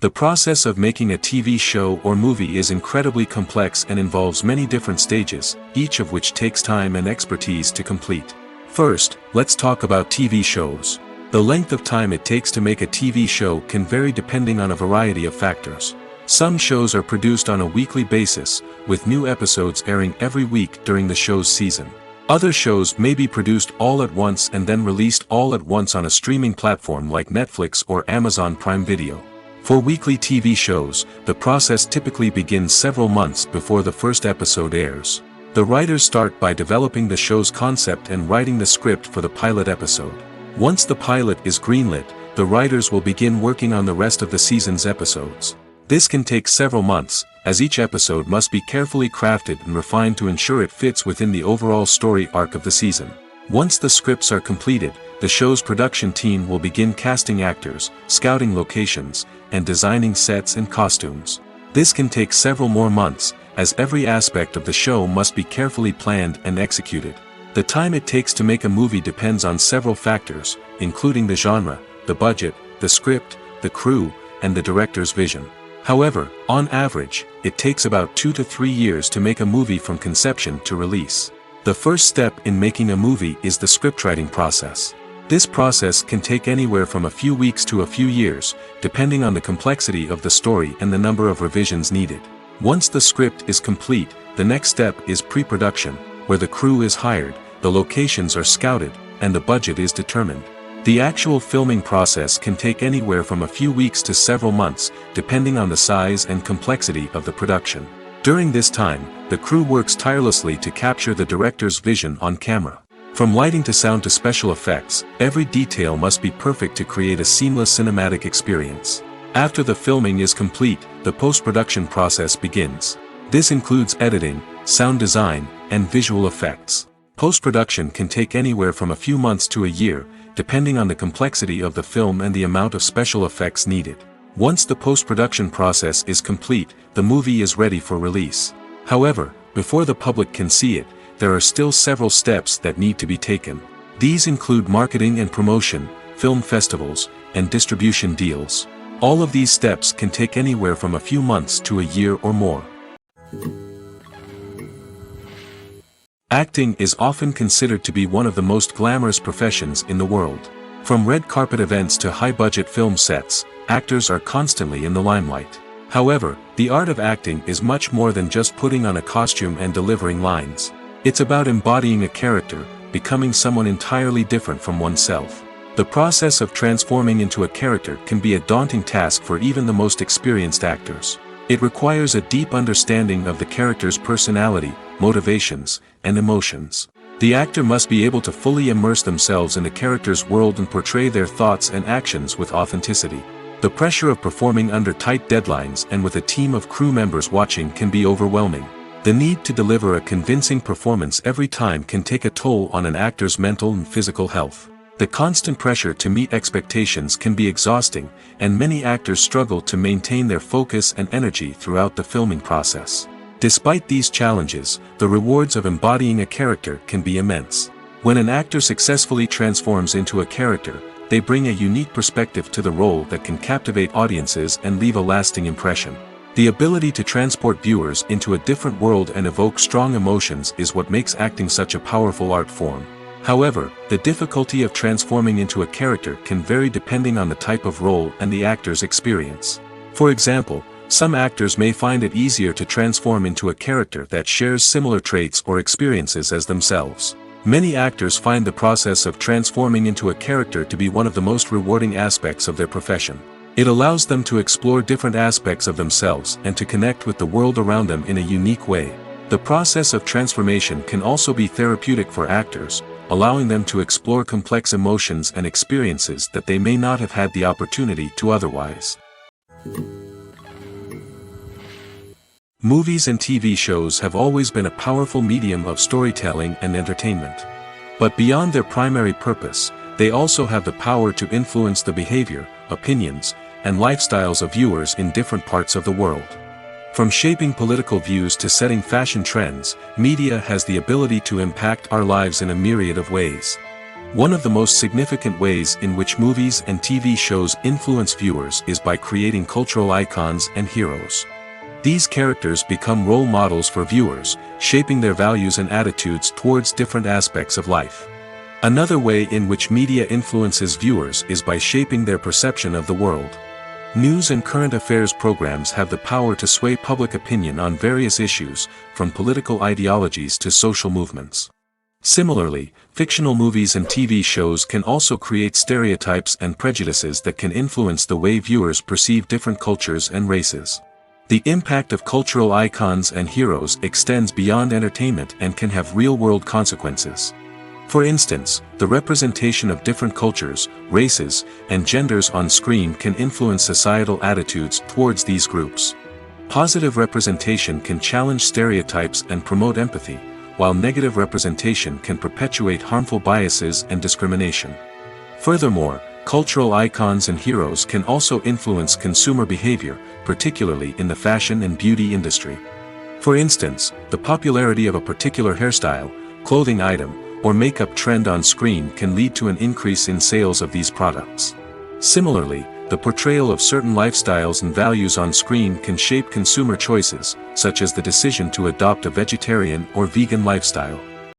The process of making a TV show or movie is incredibly complex and involves many different stages, each of which takes time and expertise to complete. First, let's talk about TV shows. The length of time it takes to make a TV show can vary depending on a variety of factors. Some shows are produced on a weekly basis, with new episodes airing every week during the show's season. Other shows may be produced all at once and then released all at once on a streaming platform like Netflix or Amazon Prime Video. For weekly TV shows, the process typically begins several months before the first episode airs. The writers start by developing the show's concept and writing the script for the pilot episode. Once the pilot is greenlit, the writers will begin working on the rest of the season's episodes. This can take several months, as each episode must be carefully crafted and refined to ensure it fits within the overall story arc of the season. Once the scripts are completed, the show's production team will begin casting actors, scouting locations, and designing sets and costumes. This can take several more months, as every aspect of the show must be carefully planned and executed. The time it takes to make a movie depends on several factors, including the genre, the budget, the script, the crew, and the director's vision. However, on average, it takes about 2 to 3 years to make a movie from conception to release. The first step in making a movie is the scriptwriting process. This process can take anywhere from a few weeks to a few years, depending on the complexity of the story and the number of revisions needed. Once the script is complete, the next step is pre-production, where the crew is hired, the locations are scouted, and the budget is determined. The actual filming process can take anywhere from a few weeks to several months, depending on the size and complexity of the production. During this time, the crew works tirelessly to capture the director's vision on camera. From lighting to sound to special effects, every detail must be perfect to create a seamless cinematic experience. After the filming is complete, the post-production process begins. This includes editing, sound design, and visual effects. Post-production can take anywhere from a few months to a year, depending on the complexity of the film and the amount of special effects needed. Once the post-production process is complete, the movie is ready for release. However, before the public can see it, there are still several steps that need to be taken. These include marketing and promotion, film festivals, and distribution deals. All of these steps can take anywhere from a few months to a year or more. Acting is often considered to be one of the most glamorous professions in the world. From red carpet events to high-budget film sets, actors are constantly in the limelight. However, the art of acting is much more than just putting on a costume and delivering lines. It's about embodying a character, becoming someone entirely different from oneself. The process of transforming into a character can be a daunting task for even the most experienced actors. It requires a deep understanding of the character's personality, motivations, and emotions. The actor must be able to fully immerse themselves in the character's world and portray their thoughts and actions with authenticity. The pressure of performing under tight deadlines and with a team of crew members watching can be overwhelming. The need to deliver a convincing performance every time can take a toll on an actor's mental and physical health. The constant pressure to meet expectations can be exhausting, and many actors struggle to maintain their focus and energy throughout the filming process. Despite these challenges, the rewards of embodying a character can be immense. When an actor successfully transforms into a character, they bring a unique perspective to the role that can captivate audiences and leave a lasting impression. The ability to transport viewers into a different world and evoke strong emotions is what makes acting such a powerful art form. However, the difficulty of transforming into a character can vary depending on the type of role and the actor's experience. For example, some actors may find it easier to transform into a character that shares similar traits or experiences as themselves. Many actors find the process of transforming into a character to be one of the most rewarding aspects of their profession. It allows them to explore different aspects of themselves and to connect with the world around them in a unique way. The process of transformation can also be therapeutic for actors, allowing them to explore complex emotions and experiences that they may not have had the opportunity to otherwise. Movies and TV shows have always been a powerful medium of storytelling and entertainment. But beyond their primary purpose, they also have the power to influence the behavior, opinions, and lifestyles of viewers in different parts of the world. From shaping political views to setting fashion trends, media has the ability to impact our lives in a myriad of ways. One of the most significant ways in which movies and TV shows influence viewers is by creating cultural icons and heroes. These characters become role models for viewers, shaping their values and attitudes towards different aspects of life. Another way in which media influences viewers is by shaping their perception of the world. News and current affairs programs have the power to sway public opinion on various issues, from political ideologies to social movements. Similarly, fictional movies and TV shows can also create stereotypes and prejudices that can influence the way viewers perceive different cultures and races. The impact of cultural icons and heroes extends beyond entertainment and can have real-world consequences. For instance, the representation of different cultures, races, and genders on screen can influence societal attitudes towards these groups. Positive representation can challenge stereotypes and promote empathy, while negative representation can perpetuate harmful biases and discrimination. Furthermore, cultural icons and heroes can also influence consumer behavior, particularly in the fashion and beauty industry. For instance, the popularity of a particular hairstyle, clothing item, or makeup trend on screen can lead to an increase in sales of these products. Similarly, the portrayal of certain lifestyles and values on screen can shape consumer choices, such as the decision to adopt a vegetarian or vegan lifestyle.